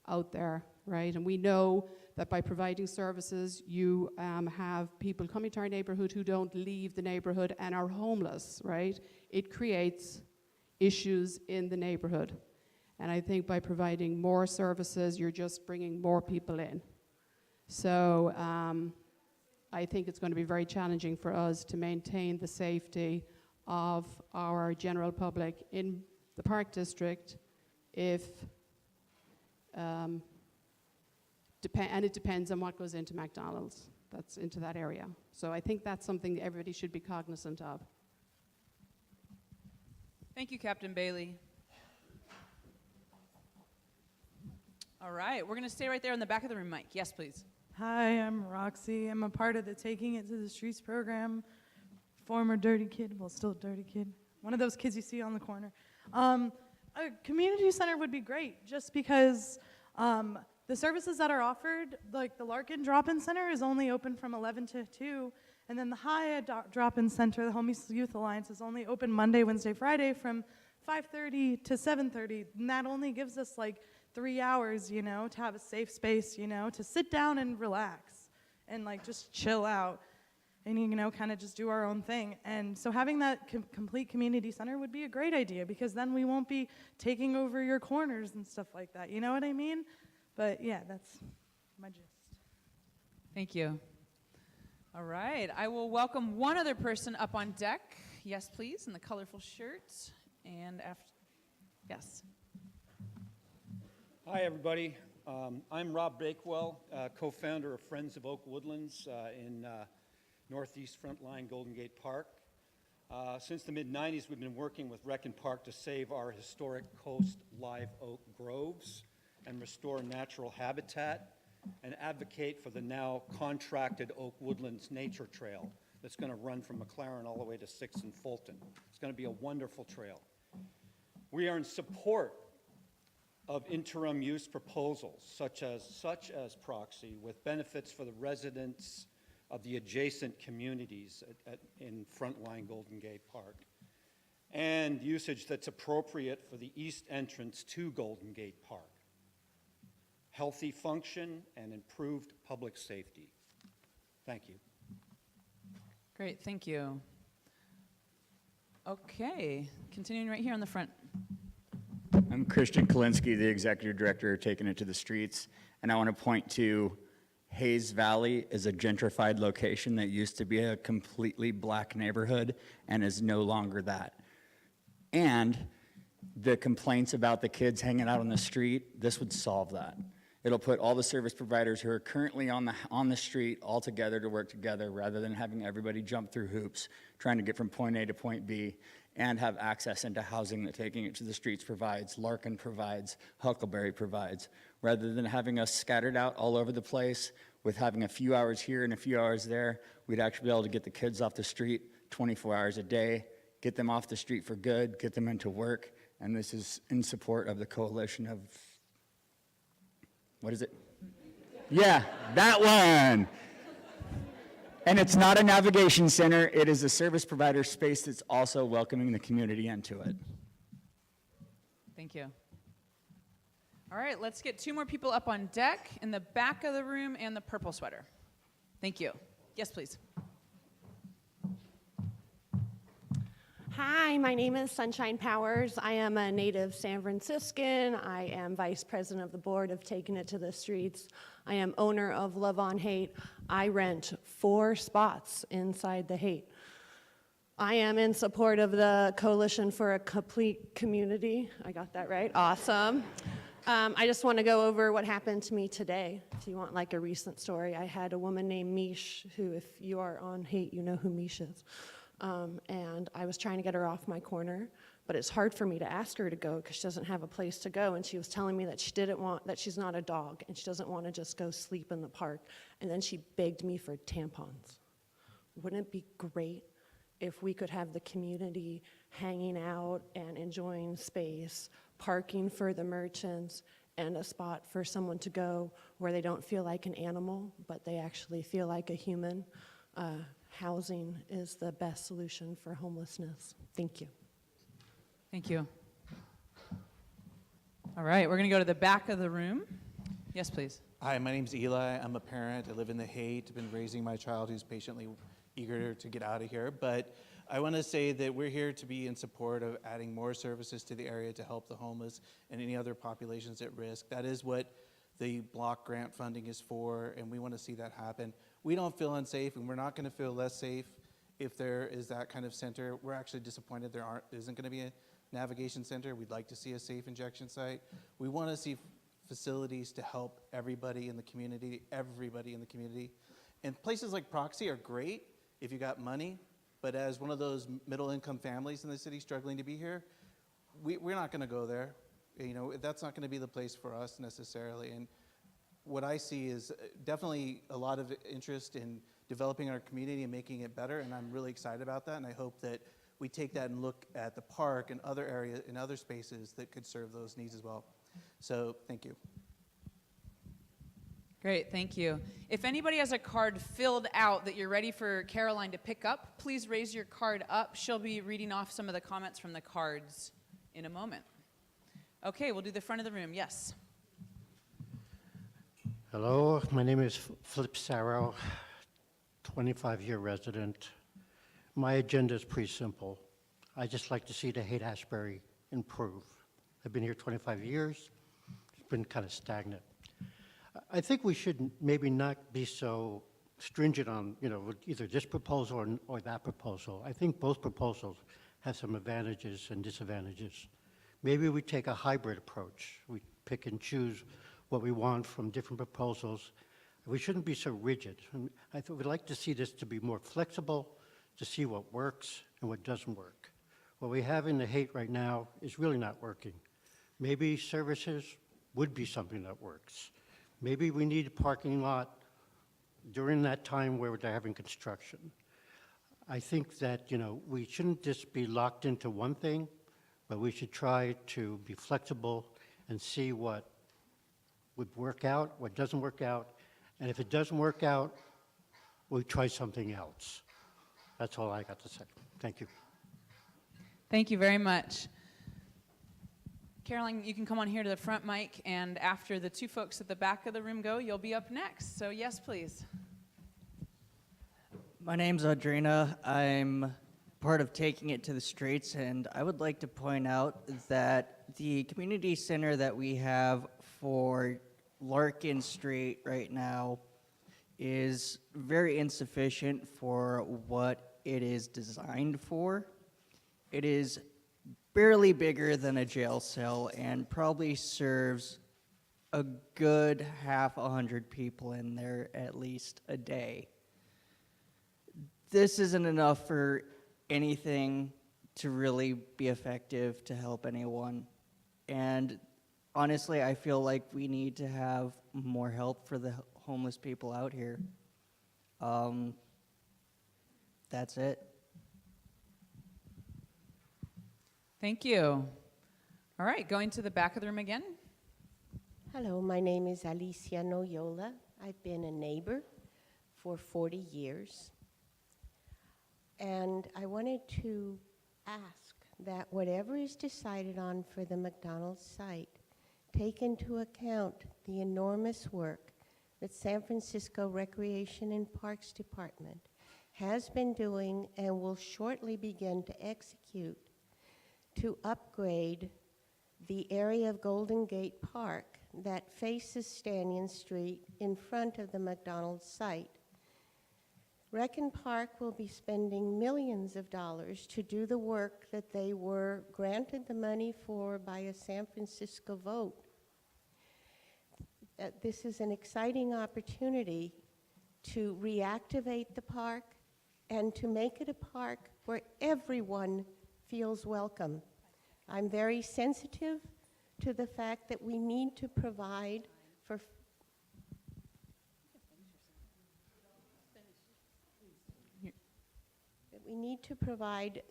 Speaker 18: out there, right? And we know that by providing services, you have people coming to our neighborhood who don't leave the neighborhood and are homeless, right? It creates issues in the neighborhood. And I think by providing more services, you're just bringing more people in. So I think it's going to be very challenging for us to maintain the safety of our general public in the Park District if, and it depends on what goes into McDonald's, that's into that area. So I think that's something that everybody should be cognizant of.
Speaker 1: Thank you, Captain Bailey. All right, we're going to stay right there in the back of the room, Mike. Yes, please.
Speaker 19: Hi, I'm Roxy. I'm a part of the Taking It to the Streets program. Former dirty kid, well, still a dirty kid. One of those kids you see on the corner. A community center would be great, just because the services that are offered, like the Larkin Drop-In Center is only open from 11 to 2, and then the Hyatt Drop-In Center, the Homeless Youth Alliance, is only open Monday, Wednesday, Friday from 5:30 to 7:30, and that only gives us like 3 hours, you know, to have a safe space, you know, to sit down and relax and like just chill out and, you know, kind of just do our own thing. And so having that complete community center would be a great idea, because then we won't be taking over your corners and stuff like that, you know what I mean? But yeah, that's my gist.
Speaker 1: Thank you. All right, I will welcome one other person up on deck. Yes, please, in the colorful shirt. And after, yes.
Speaker 20: Hi, everybody. I'm Rob Bakewell, co-founder of Friends of Oak Woodlands in Northeast Frontline Golden Gate Park. Since the mid-90s, we've been working with Rec and Park to save our historic coast live oak groves and restore natural habitat, and advocate for the now contracted Oak Woodlands Nature Trail that's going to run from McLaren all the way to 6th and Fulton. It's going to be a wonderful trail. We are in support of interim use proposals such as Proxy, with benefits for the residents of the adjacent communities in Frontline Golden Gate Park, and usage that's appropriate for the east entrance to Golden Gate Park. Healthy function and improved public safety. Thank you.
Speaker 1: Great, thank you. Okay, continuing right here on the front.
Speaker 21: I'm Christian Kalinsky, the Executive Director of Taking It to the Streets, and I want to point to Hayes Valley is a gentrified location that used to be a completely black neighborhood and is no longer that. And the complaints about the kids hanging out on the street, this would solve that. It'll put all the service providers who are currently on the street all together to work together, rather than having everybody jump through hoops trying to get from point A to point B, and have access into housing that Taking It to the Streets provides, Larkin provides, Huckleberry provides, rather than having us scattered out all over the place with having a few hours here and a few hours there. We'd actually be able to get the kids off the street 24 hours a day, get them off the street for good, get them into work, and this is in support of the coalition of, what is it? Yeah, that one. And it's not a navigation center, it is a service provider space that's also welcoming the community into it.
Speaker 1: Thank you. All right, let's get two more people up on deck in the back of the room and the purple sweater. Thank you. Yes, please.
Speaker 22: Hi, my name is Sunshine Powers. I am a native San Franciscan. I am vice president of the board of Taking It to the Streets. I am owner of Love on Hate. I rent 4 spots inside the Hate. I am in support of the Coalition for a Complete Community. I got that right, awesome. I just want to go over what happened to me today. If you want like a recent story, I had a woman named Mish, who if you are on Hate, you know who Mish is. And I was trying to get her off my corner, but it's hard for me to ask her to go because she doesn't have a place to go, and she was telling me that that she's not a dog and she doesn't want to just go sleep in the park, and then she begged me for tampons. Wouldn't it be great if we could have the community hanging out and enjoying space, parking for the merchants, and a spot for someone to go where they don't feel like an animal, but they actually feel like a human? Housing is the best solution for homelessness. Thank you.
Speaker 1: Thank you. All right, we're going to go to the back of the room. Yes, please.
Speaker 23: Hi, my name's Eli. I'm a parent. I live in the Haight. I've been raising my child who's patiently eager to get out of here. But I want to say that we're here to be in support of adding more services to the area to help the homeless and any other populations at risk. That is what the block grant funding is for, and we want to see that happen. We don't feel unsafe, and we're not going to feel less safe if there is that kind of center. We're actually disappointed there isn't going to be a navigation center. We'd like to see a safe injection site. We want to see facilities to help everybody in the community, And places like Proxy are great if you got money, but as one of those middle-income families in the city struggling to be here, we're not going to go there. You know, that's not going to be the place for us necessarily. And what I see is definitely a lot of interest in developing our community and making it better, and I'm really excited about that, and I hope that we take that and look at the park and other areas and other spaces that could serve those needs as well. So, thank you.
Speaker 1: Great, thank you. If anybody has a card filled out that you're ready for Caroline to pick up, please raise your card up. She'll be reading off some of the comments from the cards in a moment. Okay, we'll do the front of the room. Yes.
Speaker 2: Hello, my name is Flip Sarrow, 25-year resident. My agenda is pretty simple. I just like to see the Haight-Ashbury improve. I've been here 25 years. It's been kind of stagnant. I think we should maybe not be so stringent on, with either this proposal or that proposal. I think both proposals have some advantages and disadvantages. Maybe we take a hybrid approach. We pick and choose what we want from different proposals. We shouldn't be so rigid. I would like to see this to be more flexible, to see what works and what doesn't work. What we have in the Haight right now is really not working. Maybe services would be something that works. Maybe we need a parking lot during that time where they're having construction. I think that, we shouldn't just be locked into one thing, but we should try to be flexible and see what would work out, what doesn't work out, and if it doesn't work out, we'll try something else. That's all I got to say. Thank you.
Speaker 1: Thank you very much. Caroline, you can come on here to the front mic, and after the two folks at the back of the room go, you'll be up next. So yes, please.
Speaker 3: My name's Audrina. I'm part of Taking It to the Streets, and I would like to point out that the community center that we have for Larkin Street right now is very insufficient for what it is designed for. It is barely bigger than a jail cell and probably serves a good 100 people in there at least a day. This isn't enough for anything to really be effective to help anyone. And honestly, I feel like we need to have more help for the homeless people out here. That's it.
Speaker 1: Thank you. All right, going to the back of the room again.
Speaker 4: Hello, my name is Alicia Noyola. I've been a neighbor for 40 years. And I wanted to ask that whatever is decided on for the McDonald's site, take into account the enormous work that San Francisco Recreation and Parks Department has been doing and will shortly begin to execute to upgrade the area of Golden Gate Park that faces Stanyan Street in front of the McDonald's site. Rec and Park will be spending millions of dollars to do the work that they were granted the money for by a San Francisco vote. This is an exciting opportunity to reactivate the park and to make it a park where everyone feels welcome. I'm very sensitive to the fact that we need to provide for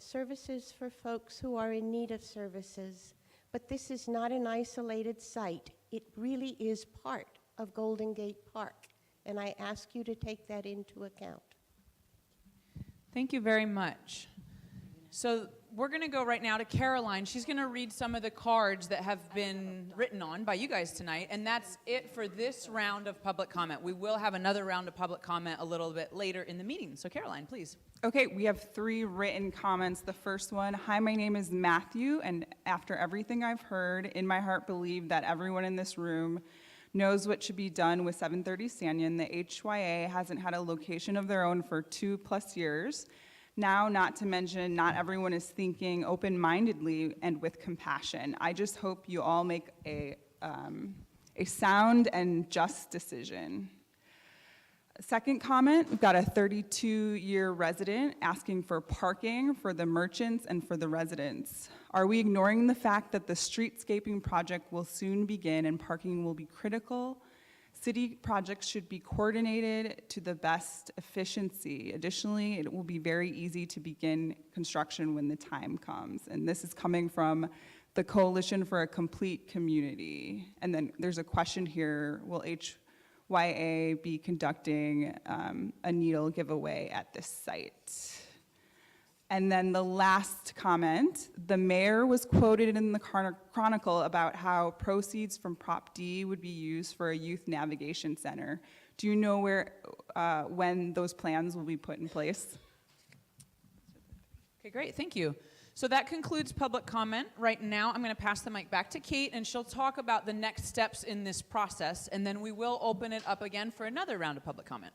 Speaker 4: services for folks who are in need of services. But this is not an isolated site. It really is part of Golden Gate Park, and I ask you to take that into account.
Speaker 1: Thank you very much. So we're going to go right now to Caroline. She's going to read some of the cards that have been written on by you guys tonight, and that's it for this round of public comment. We will have another round of public comment a little bit later in the meeting. So Caroline, please.
Speaker 24: Okay, we have 3 written comments. The first one, hi, my name is Matthew, and after everything I've heard, in my heart believe that everyone in this room knows what should be done with 730 Stanyan. The HYA hasn't had a location of their own for 2+ years. Now, not to mention, not everyone is thinking open-mindedly and with compassion. I just hope you all make a sound and just decision. Second comment, we've got a 32-year resident asking for parking for the merchants and for the residents. Are we ignoring the fact that the streetscaping project will soon begin and parking will be critical? City projects should be coordinated to the best efficiency. Additionally, it will be very easy to begin construction when the time comes. And this is coming from the Coalition for a Complete Community. And then there's a question here, will YA be conducting a needle giveaway at this site. And then the last comment, the mayor was quoted in the Chronicle about how proceeds from Prop D would be used for a youth navigation center. Do you know when those plans will be put in place?
Speaker 1: Okay, great, thank you. So that concludes public comment. Right now, I'm going to pass the mic back to Kate, and she'll talk about the next steps in this process, and then we will open it up again for another round of public comment.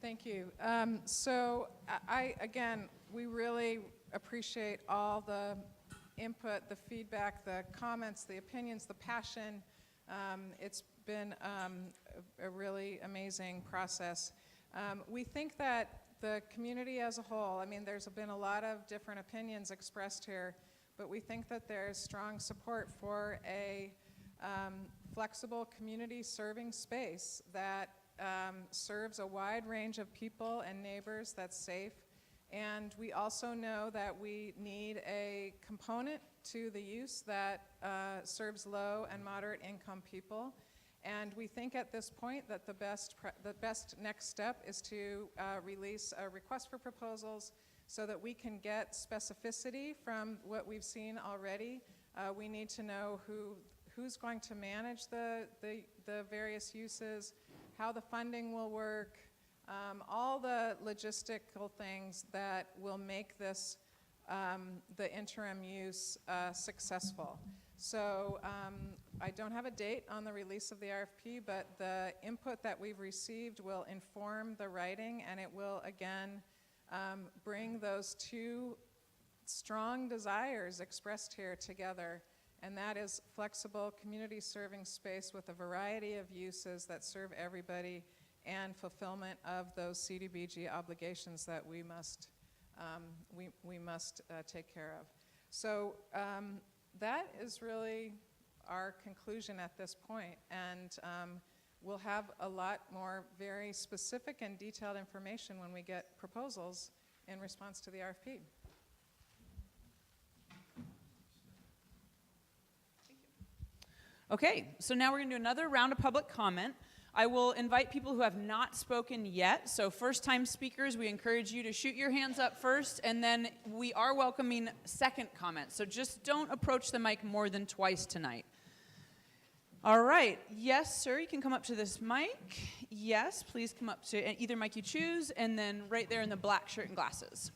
Speaker 5: Thank you. Again, we really appreciate all the input, the feedback, the comments, the opinions, the passion. It's been a really amazing process. We think that the community as a whole, I mean, there's been a lot of different opinions expressed here, but we think that there's strong support for a flexible community serving space that serves a wide range of people and neighbors that's safe. And we also know that we need a component to the use that serves low and moderate income people. And we think at this point that the best next step is to release a request for proposals so that we can get specificity from what we've seen already. We need to know who's going to manage the various uses, how the funding will work, all the logistical things that will make this, the interim use successful. So I don't have a date on the release of the RFP, but the input that we've received will inform the writing, and it will, again, bring those two strong desires expressed here together, and that is flexible community serving space with a variety of uses that serve everybody and fulfillment of those CDBG obligations that we must take care of. So that is really our conclusion at this point, and we'll have a lot more very specific and detailed information when we get proposals in response to the RFP.
Speaker 1: Okay, so now we're going to do another round of public comment. I will invite people who have not spoken yet. So first-time speakers, we encourage you to shoot your hands up first, and then we are welcoming second comments. So just don't approach the mic more than twice tonight. All right. Yes, sir, you can come up to this mic. Yes, please come up to either mic you choose, and then right there in the black shirt and glasses.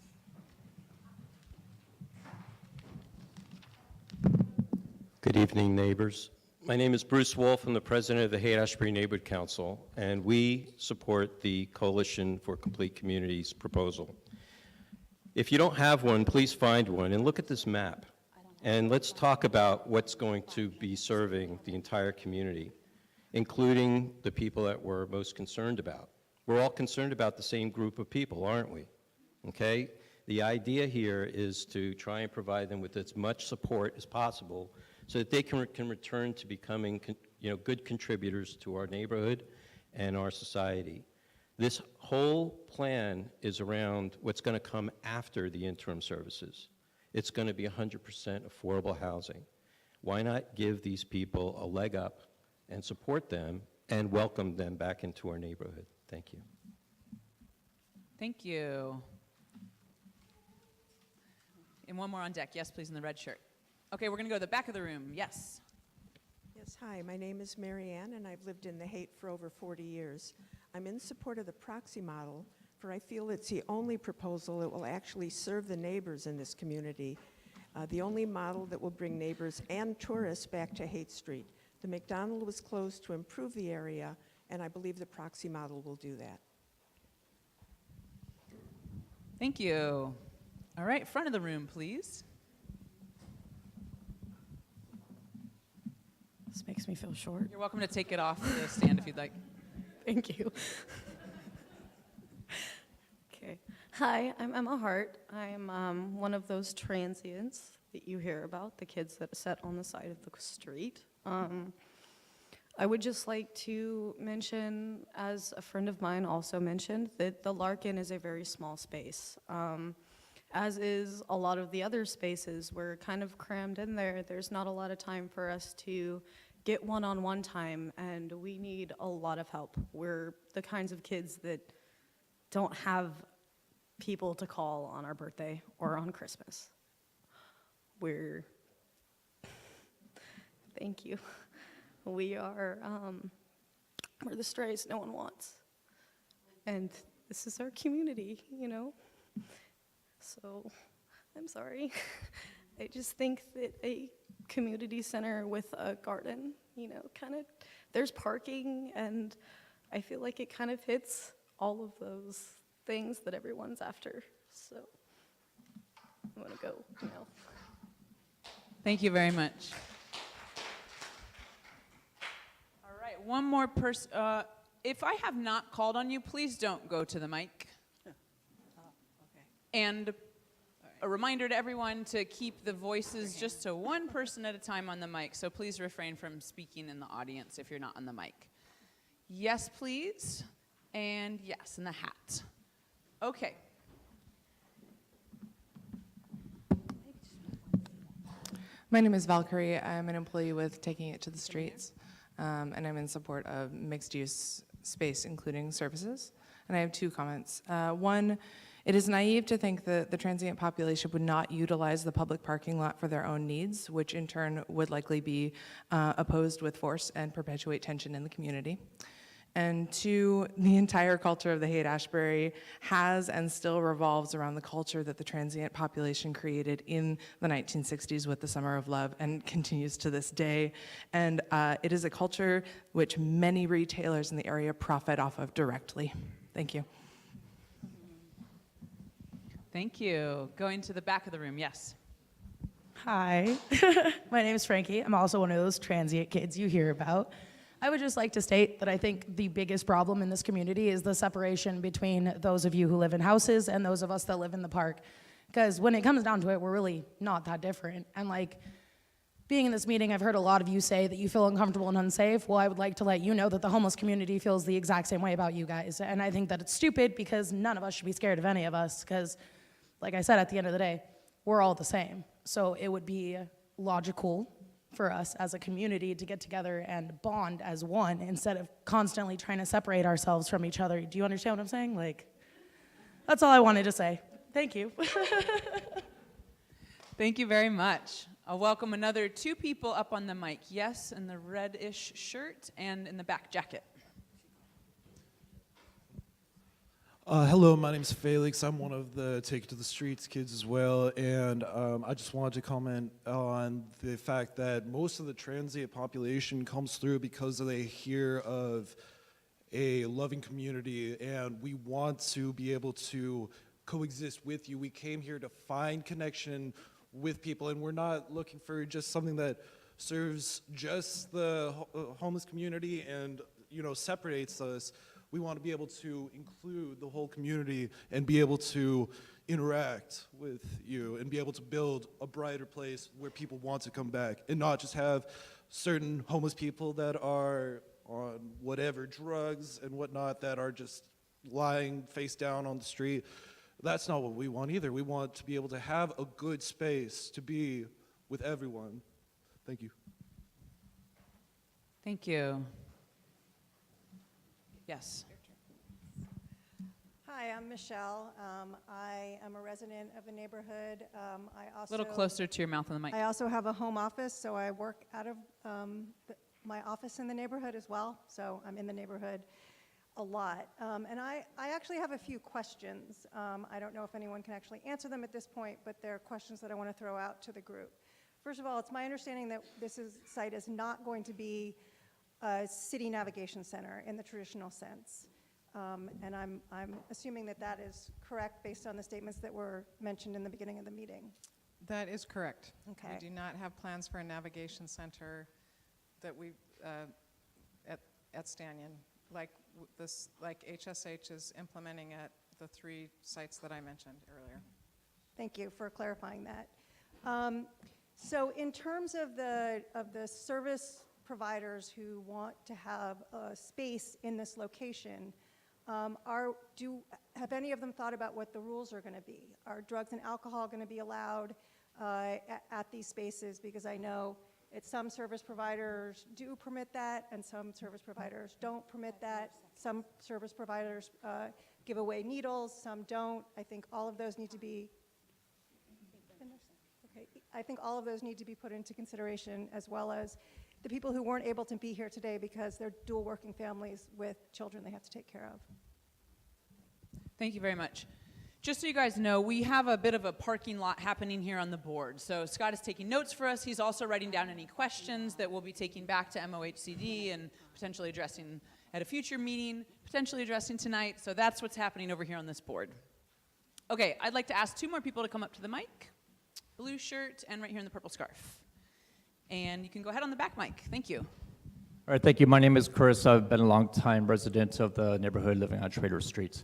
Speaker 6: Good evening, neighbors. My name is Bruce Wolf. I'm the president of the Haight-Ashbury Neighborhood Council, and we support the Coalition for Complete Communities proposal. If you don't have one, please find one and look at this map. And let's talk about what's going to be serving the entire community, including the people that we're most concerned about. We're all concerned about the same group of people, aren't we? Okay? The idea here is to try and provide them with as much support as possible so that they can return to becoming good contributors to our neighborhood and our society. This whole plan is around what's going to come after the interim services. It's going to be 100% affordable housing. Why not give these people a leg up and support them and welcome them back into our neighborhood? Thank you.
Speaker 1: Thank you. And one more on deck. Yes, please, in the red shirt. Okay, we're going to go to the back of the room. Yes.
Speaker 7: Yes, hi, my name is Mary Ann, and I've lived in the Haight for over 40 years. I'm in support of the proxy model, for I feel it's the only proposal that will actually serve the neighbors in this community, the only model that will bring neighbors and tourists back to Haight Street. The McDonald was closed to improve the area, and I believe the proxy model will do that.
Speaker 1: Thank you. All right, front of the room, please.
Speaker 8: This makes me feel short.
Speaker 1: You're welcome to take it off the stand if you'd like.
Speaker 8: Thank you. Okay. Hi, I'm Emma Hart. I'm one of those transients that you hear about, the kids that sit on the side of the street. I would just like to mention, as a friend of mine also mentioned, that the Larkin is a very small space. as is a lot of the other spaces. We're kind of crammed in there. There's not a lot of time for us to get one-on-one time, and we need a lot of help. We're the kinds of kids that don't have people to call on our birthday or on Christmas. Thank you. We are, we're the strays no one wants. And this is our community, you know? So, I'm sorry. I just think that a community center with a garden, you know, there's parking, and I feel like it kind of hits all of those things that everyone's after. So, I'm gonna go now.
Speaker 1: Thank you very much. All right, one more person. If I have not called on you, please don't go to the mic. And a reminder to everyone to keep the voices just to one person at a time on the mic, so please refrain from speaking in the audience if you're not on the mic. Yes, please, and yes, in the hat. Okay.
Speaker 9: My name is Valkyrie. I'm an employee with Taking It to the Streets, and I'm in support of mixed-use space, including services. And I have two comments. One, it is naive to think that the transient population would not utilize the public parking lot for their own needs, which in turn would likely be opposed with force and perpetuate tension in the community. And two, the entire culture of the Haight-Ashbury has and still revolves around the culture that the transient population created in the 1960s with the Summer of Love and continues to this day. And it is a culture which many retailers in the area profit off of directly. Thank you.
Speaker 1: Thank you. Going to the back of the room, yes.
Speaker 10: Hi, my name is Frankie. I'm also one of those transient kids you hear about. I would just like to state that I think the biggest problem in this community is the separation between those of you who live in houses and those of us that live in the park. Because when it comes down to it, we're really not that different. And like, being in this meeting, I've heard a lot of you say that you feel uncomfortable and unsafe. Well, I would like to let you know that the homeless community feels the exact same way about you guys. And I think that it's stupid because none of us should be scared of any of us. Because, like I said, at the end of the day, we're all the same. So it would be logical for us as a community to get together and bond as one instead of constantly trying to separate ourselves from each other. Do you understand what I'm saying? Like, that's all I wanted to say. Thank you.
Speaker 1: Thank you very much. I'll welcome another two people up on the mic. Yes, in the reddish shirt and in the back jacket.
Speaker 11: Hello, my name is Felix. I'm one of the Take It to the Streets kids as well, and I just wanted to comment on the fact that most of the transient population comes through because they hear of a loving community, and we want to be able to coexist with you. We came here to find connection with people, and we're not looking for just something that serves just the homeless community and, you know, separates us. We want to be able to include the whole community and be able to interact with you and be able to build a brighter place where people want to come back and not just have certain homeless people that are on whatever drugs and whatnot that are just lying face down on the street. That's not what we want either. We want to be able to have a good space to be with everyone. Thank you.
Speaker 1: Thank you. Yes.
Speaker 12: Hi, I'm Michelle. I am a resident of the neighborhood. I also
Speaker 1: A little closer to your mouth on the mic.
Speaker 12: I also have a home office, so I work out of my office in the neighborhood as well. So I'm in the neighborhood a lot. And I actually have a few questions. I don't know if anyone can actually answer them at this point, but they're questions that I want to throw out to the group. First of all, it's my understanding that this site is not going to be a city navigation center in the traditional sense. And I'm assuming that that is correct based on the statements that were mentioned in the beginning of the meeting.
Speaker 5: That is correct.
Speaker 12: Okay.
Speaker 5: We do not have plans for a navigation center that we at Stanyan, like HSH is implementing at the 3 sites that I mentioned earlier.
Speaker 12: Thank you for clarifying that. So in terms of the service providers who want to have a space in this location, Have any of them thought about what the rules are going to be? Are drugs and alcohol going to be allowed at these spaces? Because I know some service providers do permit that, and some service providers don't permit that. Some service providers give away needles, some don't. I think all of those need to be. Okay. I think all of those need to be put into consideration, as well as the people who weren't able to be here today because they're dual working families with children they have to take care of.
Speaker 1: Thank you very much. Just so you guys know, we have a bit of a parking lot happening here on the board. So Scott is taking notes for us. He's also writing down any questions that we'll be taking back to MOHCD and potentially addressing at a future meeting, potentially addressing tonight. So that's what's happening over here on this board. Okay, I'd like to ask 2 more people to come up to the mic. Blue shirt and right here in the purple scarf. And you can go ahead on the back mic. Thank you.
Speaker 13: All right, thank you. My name is Chris. I've been a long-time resident of the neighborhood living on Trader Street.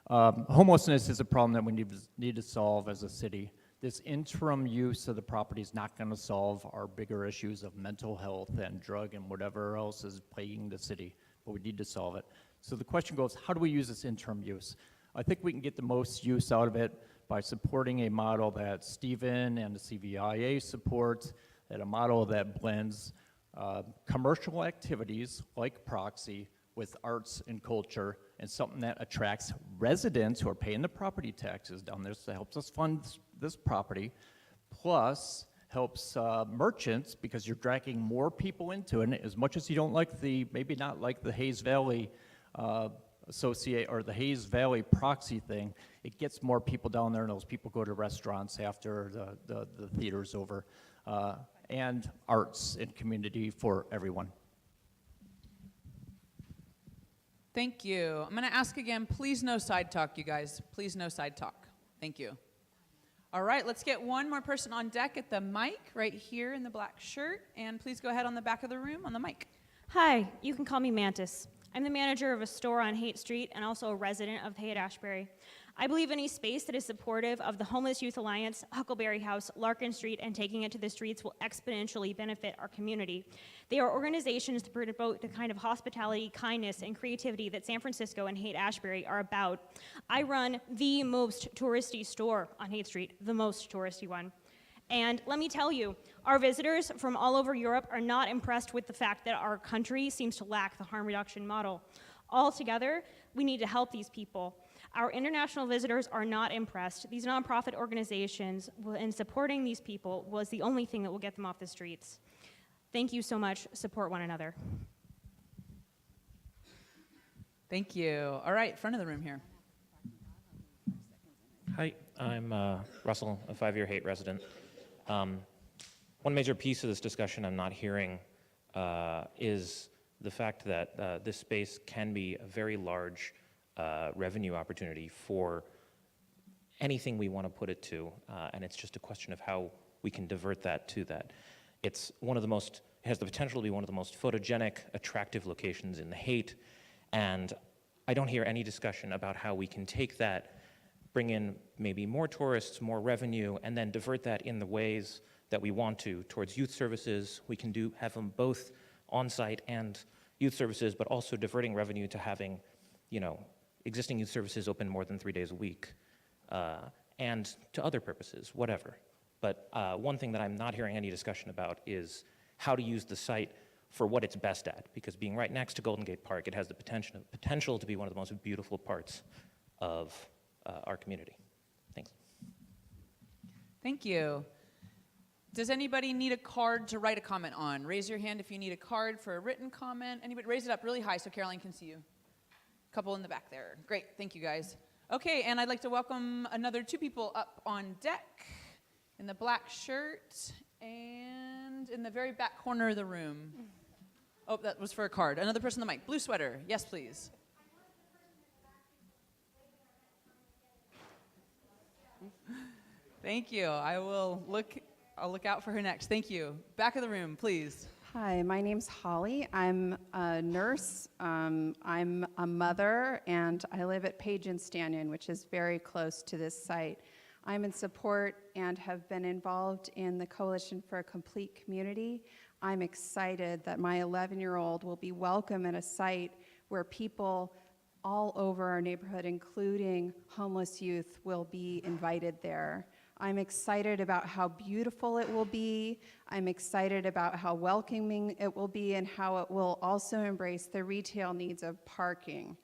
Speaker 13: Homelessness is a problem that we need to solve as a city. This interim use of the property is not going to solve our bigger issues of mental health and drug and whatever else is plaguing the city, but we need to solve it. So the question goes, how do we use this interim use? I think we can get the most use out of it by supporting a model that Stephen and the CVIA supports, and a model that blends commercial activities like Proxy with arts and culture, and something that attracts residents who are paying the property taxes down there, so that helps us fund this property, plus helps merchants, because you're dragging more people into it. As much as you don't like maybe not like the Hayes Valley or the Hayes Valley Proxy thing, it gets more people down there, and those people go to restaurants after the theater's over, and arts and community for everyone.
Speaker 1: Thank you. I'm going to ask again, please no side talk, you guys. Please no side talk. Thank you. All right, let's get one more person on deck at the mic right here in the black shirt. And please go ahead on the back of the room on the mic.
Speaker 14: Hi, you can call me Mantis. I'm the manager of a store on Haight Street and also a resident of Haight-Ashbury. I believe any space that is supportive of the Homeless Youth Alliance, Huckleberry House, Larkin Street, and Taking It to the Streets will exponentially benefit our community. They are organizations that promote the kind of hospitality, kindness, and creativity that San Francisco and Haight-Ashbury are about. I run the most touristy store on Haight Street, the most touristy one. And let me tell you, our visitors from all over Europe are not impressed with the fact that our country seems to lack the harm reduction model. Altogether, we need to help these people. Our international visitors are not impressed. These nonprofit organizations and supporting these people was the only thing that will get them off the streets. Thank you so much. Support one another.
Speaker 1: Thank you. All right, front of the room here.
Speaker 15: Hi, I'm Russell, a 5-year Haight resident. One major piece of this discussion I'm not hearing is the fact that this space can be a very large revenue opportunity for anything we want to put it to, and it's just a question of how we can divert that to that. It's one of the most, it has the potential to be one of the most photogenic, attractive locations in the Haight, and I don't hear any discussion about how we can take that, bring in maybe more tourists, more revenue, and then divert that in the ways that we want to towards youth services. We can have them both on-site and youth services, but also diverting revenue to having, existing youth services open more than 3 days a week, and to other purposes, whatever. But one thing that I'm not hearing any discussion about is how to use the site for what it's best at, because being right next to Golden Gate Park, it has the potential to be one of the most beautiful parts of our community. Thanks.
Speaker 1: Thank you. Does anybody need a card to write a comment on? Raise your hand if you need a card for a written comment. Anybody? Raise it up really high so Caroline can see you. Couple in the back there. Great, thank you guys. Okay, and I'd like to welcome another 2 people up on deck in the black shirt and in the very back corner of the room. Oh, that was for a card. Another person on the mic. Blue sweater. Yes, please. Thank you. I'll look out for her next. Thank you. Back of the room, please.
Speaker 16: Hi, my name's Holly. I'm a nurse. I'm a mother, and I live at Page and Stanyan, which is very close to this site. I'm in support and have been involved in the Coalition for a Complete Community. I'm excited that my 11-year-old will be welcome at a site where people all over our neighborhood, including homeless youth, will be invited there. I'm excited about how beautiful it will be. I'm excited about how welcoming it will be and how it will also embrace the retail needs of parking.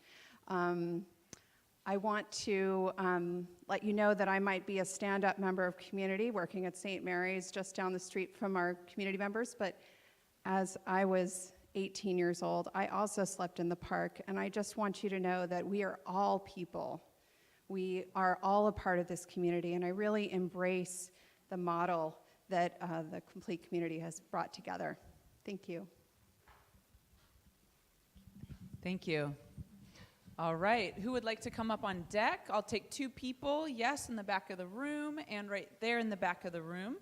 Speaker 16: I want to let you know that I might be a stand-up member of community working at St. Mary's just down the street from our community members, but as I was 18 years old, I also slept in the park, and I just want you to know that we are all people. We are all a part of this community, and I really embrace the model that the Complete Community has brought together. Thank you.
Speaker 1: Thank you. All right, who would like to come up on deck? I'll take 2 people, yes, in the back of the room, and right there in the back of the room.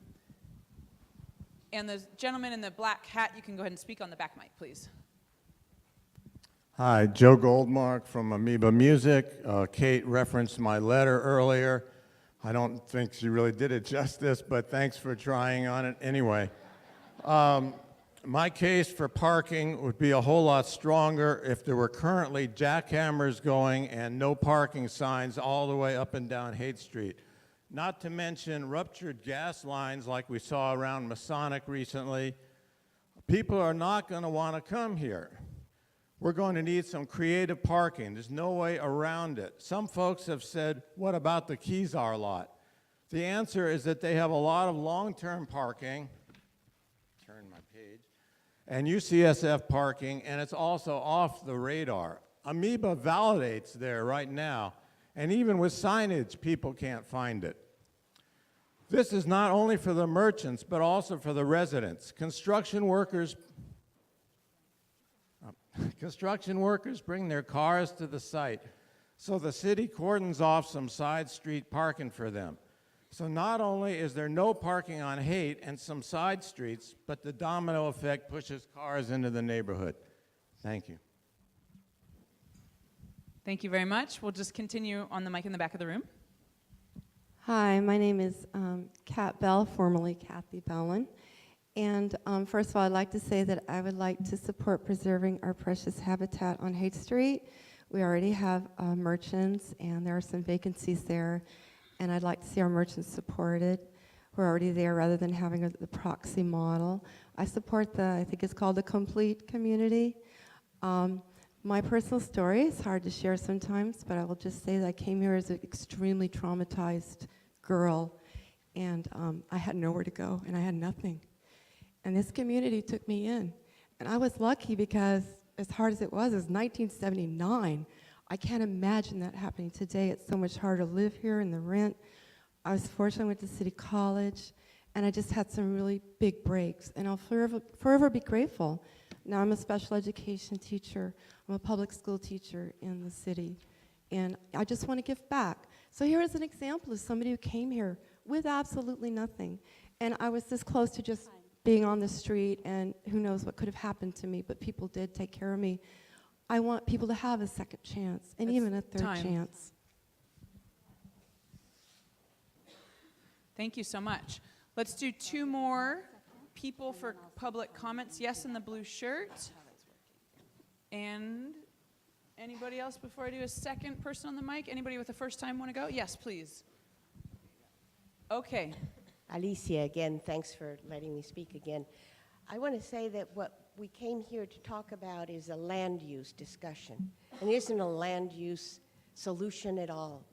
Speaker 1: And the gentleman in the black hat, you can go ahead and speak on the back mic, please.
Speaker 17: Hi, Joe Goldmark from Amoeba Music. Kate referenced my letter earlier. I don't think she really did it justice, but thanks for trying on it anyway. My case for parking would be a whole lot stronger if there were currently jackhammers going and no parking signs all the way up and down Haight Street. Not to mention ruptured gas lines like we saw around Masonic recently. People are not going to want to come here. We're going to need some creative parking. There's no way around it. Some folks have said, what about the Kezar lot? The answer is that they have a lot of long-term parking, turn my page, and UCSF parking, and it's also off the radar. Amoeba validates there right now, and even with signage, people can't find it. This is not only for the merchants, but also for the residents. Construction workers bring their cars to the site, so the city cordons off some side street parking for them. So not only is there no parking on Haight and some side streets, but the domino effect pushes cars into the neighborhood. Thank you.
Speaker 1: Thank you very much. We'll just continue on the mic in the back of the room.
Speaker 18: Hi, my name is Kat Bell, formerly Kathy Bellin. And first of all, I'd like to say that I would like to support preserving our precious habitat on Haight Street. We already have merchants, and there are some vacancies there, and I'd like to see our merchants supported. We're already there rather than having the proxy model. I support I think it's called the Complete Community. My personal story is hard to share sometimes, but I will just say that I came here as an extremely traumatized girl, and I had nowhere to go, and I had nothing. And this community took me in. And I was lucky because, as hard as it was 1979. I can't imagine that happening today. It's so much harder to live here and the rent. I was fortunate, I went to City College, and I just had some really big breaks. And I'll forever be grateful. Now I'm a special education teacher. I'm a public school teacher in the city. And I just want to give back. So here is an example of somebody who came here with absolutely nothing. And I was this close to just being on the street, and who knows what could have happened to me, but people did take care of me. I want people to have a second chance, and even a third chance.
Speaker 1: Thank you so much. Let's do 2 more people for public comments. Yes, in the blue shirt. And anybody else before I do a second person on the mic? Anybody with a first time want to go? Yes, please. Okay.
Speaker 4: Alicia, again, thanks for letting me speak again. I want to say that what we came here to talk about is a land use discussion. And it isn't a land use solution at all.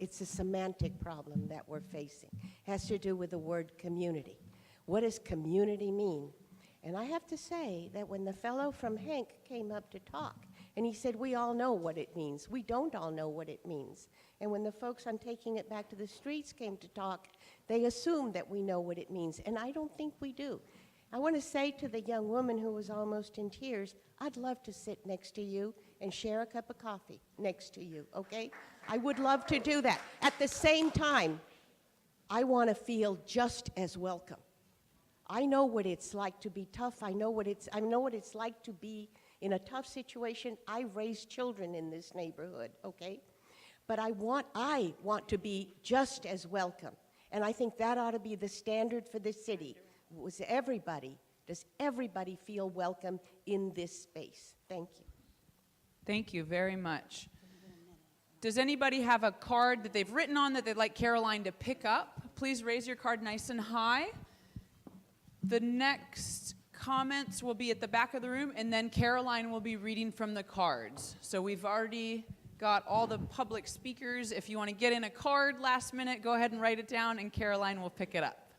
Speaker 4: It's a semantic problem that we're facing. It has to do with the word community. What does community mean? And I have to say that when the fellow from Hank came up to talk, and he said, we all know what it means. We don't all know what it means. And when the folks on Taking It Back to the Streets came to talk, they assumed that we know what it means, and I don't think we do. I want to say to the young woman who was almost in tears, I'd love to sit next to you and share a cup of coffee next to you, okay? I would love to do that. At the same time, I want to feel just as welcome. I know what it's like to be tough. I know what it's like to be in a tough situation. I raised children in this neighborhood, okay? But I want to be just as welcome. And I think that ought to be the standard for the city. Does everybody feel welcome in this space? Thank you.
Speaker 1: Thank you very much. Does anybody have a card that they've written on that they'd like Caroline to pick up? Please raise your card nice and high. The next comments will be at the back of the room, and then Caroline will be reading from the cards. So we've already got all the public speakers. If you want to get in a card last minute, go ahead and write it down, and Caroline will pick it up.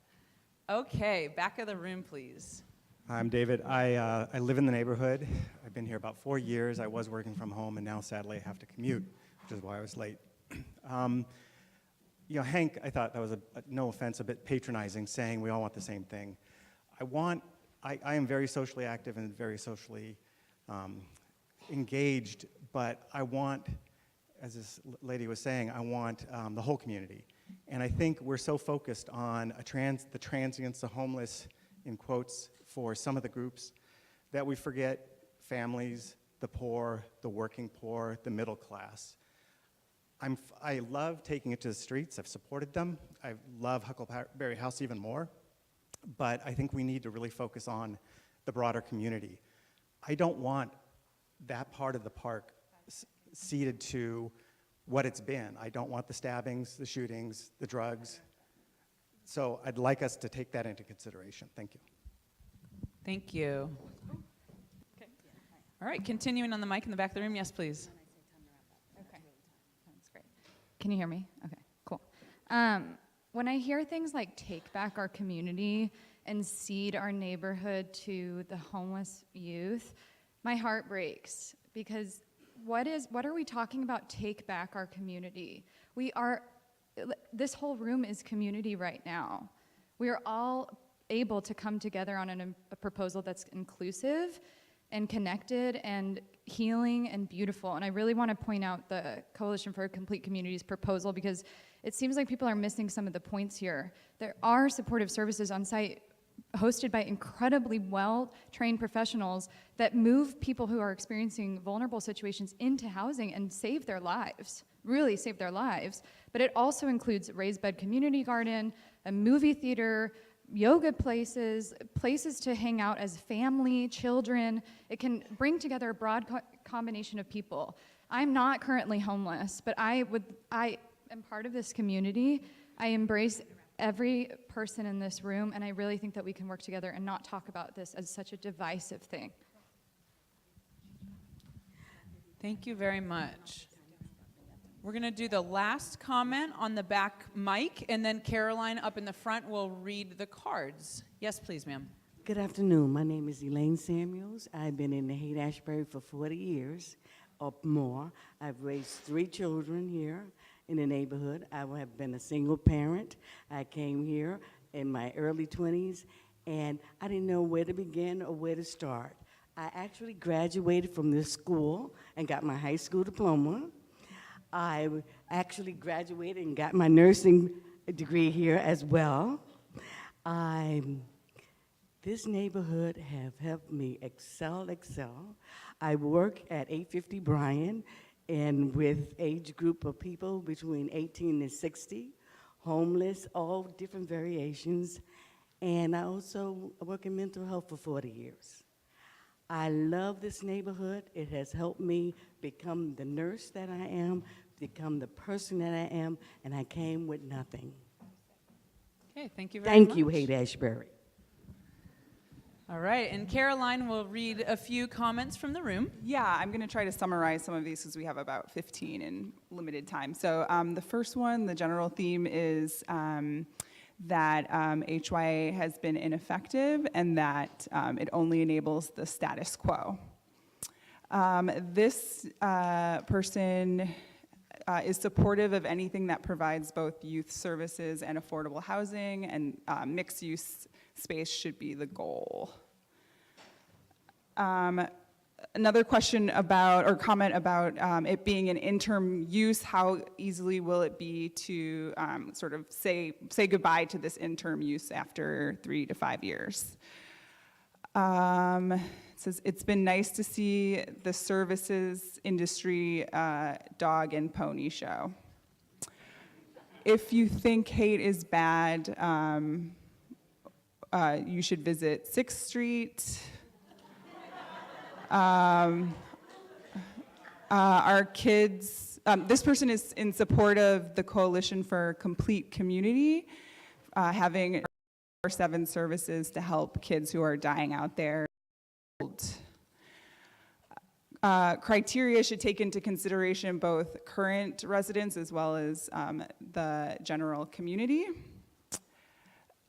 Speaker 1: Okay, back of the room, please.
Speaker 19: I'm David. I live in the neighborhood. I've been here about 4 years. I was working from home, and now sadly I have to commute, which is why I was late. You know, Hank, I thought that was, no offense, a bit patronizing, saying we all want the same thing. I am very socially active and very socially engaged, but I want, as this lady was saying, I want the whole community. And I think we're so focused on the transients, the homeless, in quotes, for some of the groups, that we forget families, the poor, the working poor, the middle class. I love taking it to the streets. I've supported them. I love Huckleberry House even more. But I think we need to really focus on the broader community. I don't want that part of the park ceded to what it's been. I don't want the stabbings, the shootings, the drugs. So I'd like us to take that into consideration. Thank you.
Speaker 1: Thank you. All right, continuing on the mic in the back of the room. Yes, please.
Speaker 20: Okay, that's great. Can you hear me? Okay, cool. When I hear things like take back our community and cede our neighborhood to the homeless youth, my heart breaks, because what are we talking about, take back our community? This whole room is community right now. We are all able to come together on a proposal that's inclusive and connected and healing and beautiful. And I really want to point out the Coalition for Complete Communities proposal, because it seems like people are missing some of the points here. There are supportive services on site hosted by incredibly well-trained professionals that move people who are experiencing vulnerable situations into housing and save their lives, really save their lives. But it also includes a raised bed community garden, a movie theater, yoga places, places to hang out as family, children. It can bring together a broad combination of people. I'm not currently homeless, but I am part of this community. I embrace every person in this room, and I really think that we can work together and not talk about this as such a divisive thing.
Speaker 1: Thank you very much. We're going to do the last comment on the back mic, and then Caroline up in the front will read the cards. Yes, please, ma'am.
Speaker 21: Good afternoon. My name is Elaine Samuels. I've been in the Haight-Ashbury for 40 years or more. I've raised 3 children here in the neighborhood. I have been a single parent. I came here in my early 20s, and I didn't know where to begin or where to start. I actually graduated from this school and got my high school diploma. I actually graduated and got my nursing degree here as well. This neighborhood have helped me excel. I work at 850 Bryan and with age group of people between 18 and 60, homeless, all different variations. And I also work in mental health for 40 years. I love this neighborhood. It has helped me become the nurse that I am, become the person that I am, and I came with nothing.
Speaker 1: Okay, thank you very much.
Speaker 21: Thank you, Haight-Ashbury.
Speaker 1: All right, and Caroline will read a few comments from the room.
Speaker 24: Yeah, I'm going to try to summarize some of these because we have about 15 in limited time. So the first one, the general theme is that HYA has been ineffective and that it only enables the status quo. This person is supportive of anything that provides both youth services and affordable housing, and mixed-use space should be the goal. Another question about, or comment about it being an interim use, how easily will it be to sort of say goodbye to this interim use after 3 to 5 years? It says, it's been nice to see the services industry dog and pony show. If you think hate is bad, you should visit 6th Street. Our kids This person is in support of the Coalition for Complete Community, having 7 services to help kids who are dying out there. Criteria should take into consideration both current residents as well as the general community.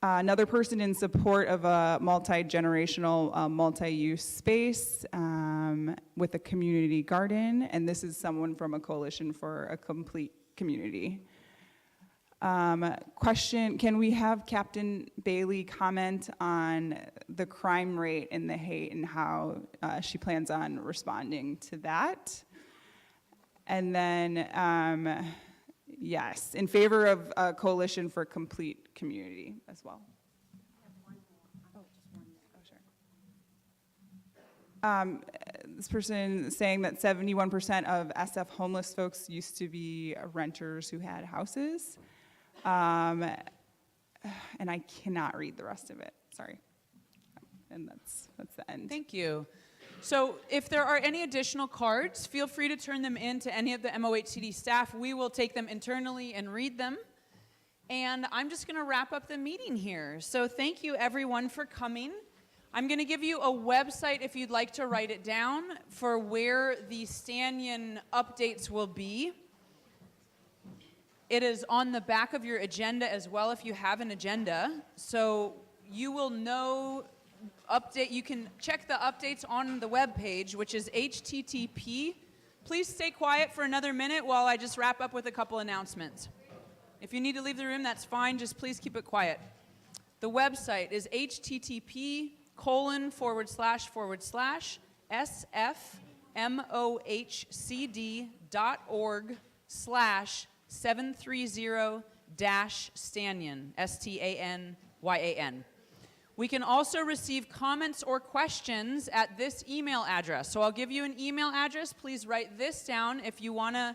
Speaker 24: Another person in support of a multi-generational, multi-use space with a community garden, and this is someone from a Coalition for a Complete Community. Question, can we have Captain Bailey comment on the crime rate in the Haight and how she plans on responding to that? And then, yes, in favor of a Coalition for Complete Community as well. This person is saying that 71% of SF homeless folks used to be renters who had houses. And I cannot read the rest of it, sorry. And that's the end.
Speaker 1: Thank you. So if there are any additional cards, feel free to turn them in to any of the MOHCD staff. We will take them internally and read them. And I'm just going to wrap up the meeting here. So thank you, everyone, for coming. I'm going to give you a website, if you'd like to write it down, for where the Stanyan updates will be. It is on the back of your agenda as well if you have an agenda. So you will know you can check the updates on the web page, which is http. Please stay quiet for another minute while I just wrap up with a couple announcements. If you need to leave the room, that's fine. Just please keep it quiet. The website is http://sfmohcd.org/730-Stanyan, S-T-A-N-Y-A-N. We can also receive comments or questions at this email address. So I'll give you an email address. Please write this down if you want to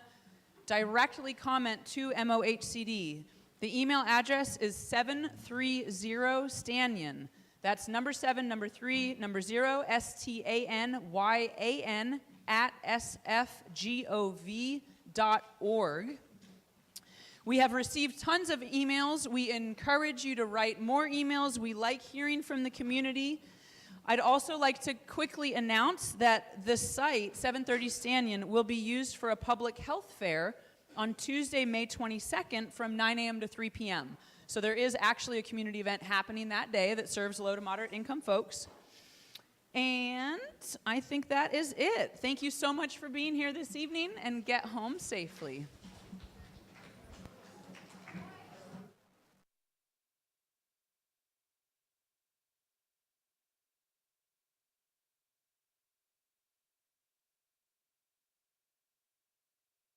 Speaker 1: directly comment to MOHCD. The email address is 730Stanyan. That's number 7, number 3, number 0, STANYAN @SFGovTV.org. We have received tons of emails. We encourage you to write more emails. We like hearing from the community. I'd also like to quickly announce that the site, 730 Stanyan, will be used for a public health fair on Tuesday, May 22nd from 9 a.m. to 3 p.m. So there is actually a community event happening that day that serves low to moderate income folks. And I think that is it. Thank you so much for being here this evening, and get home safely.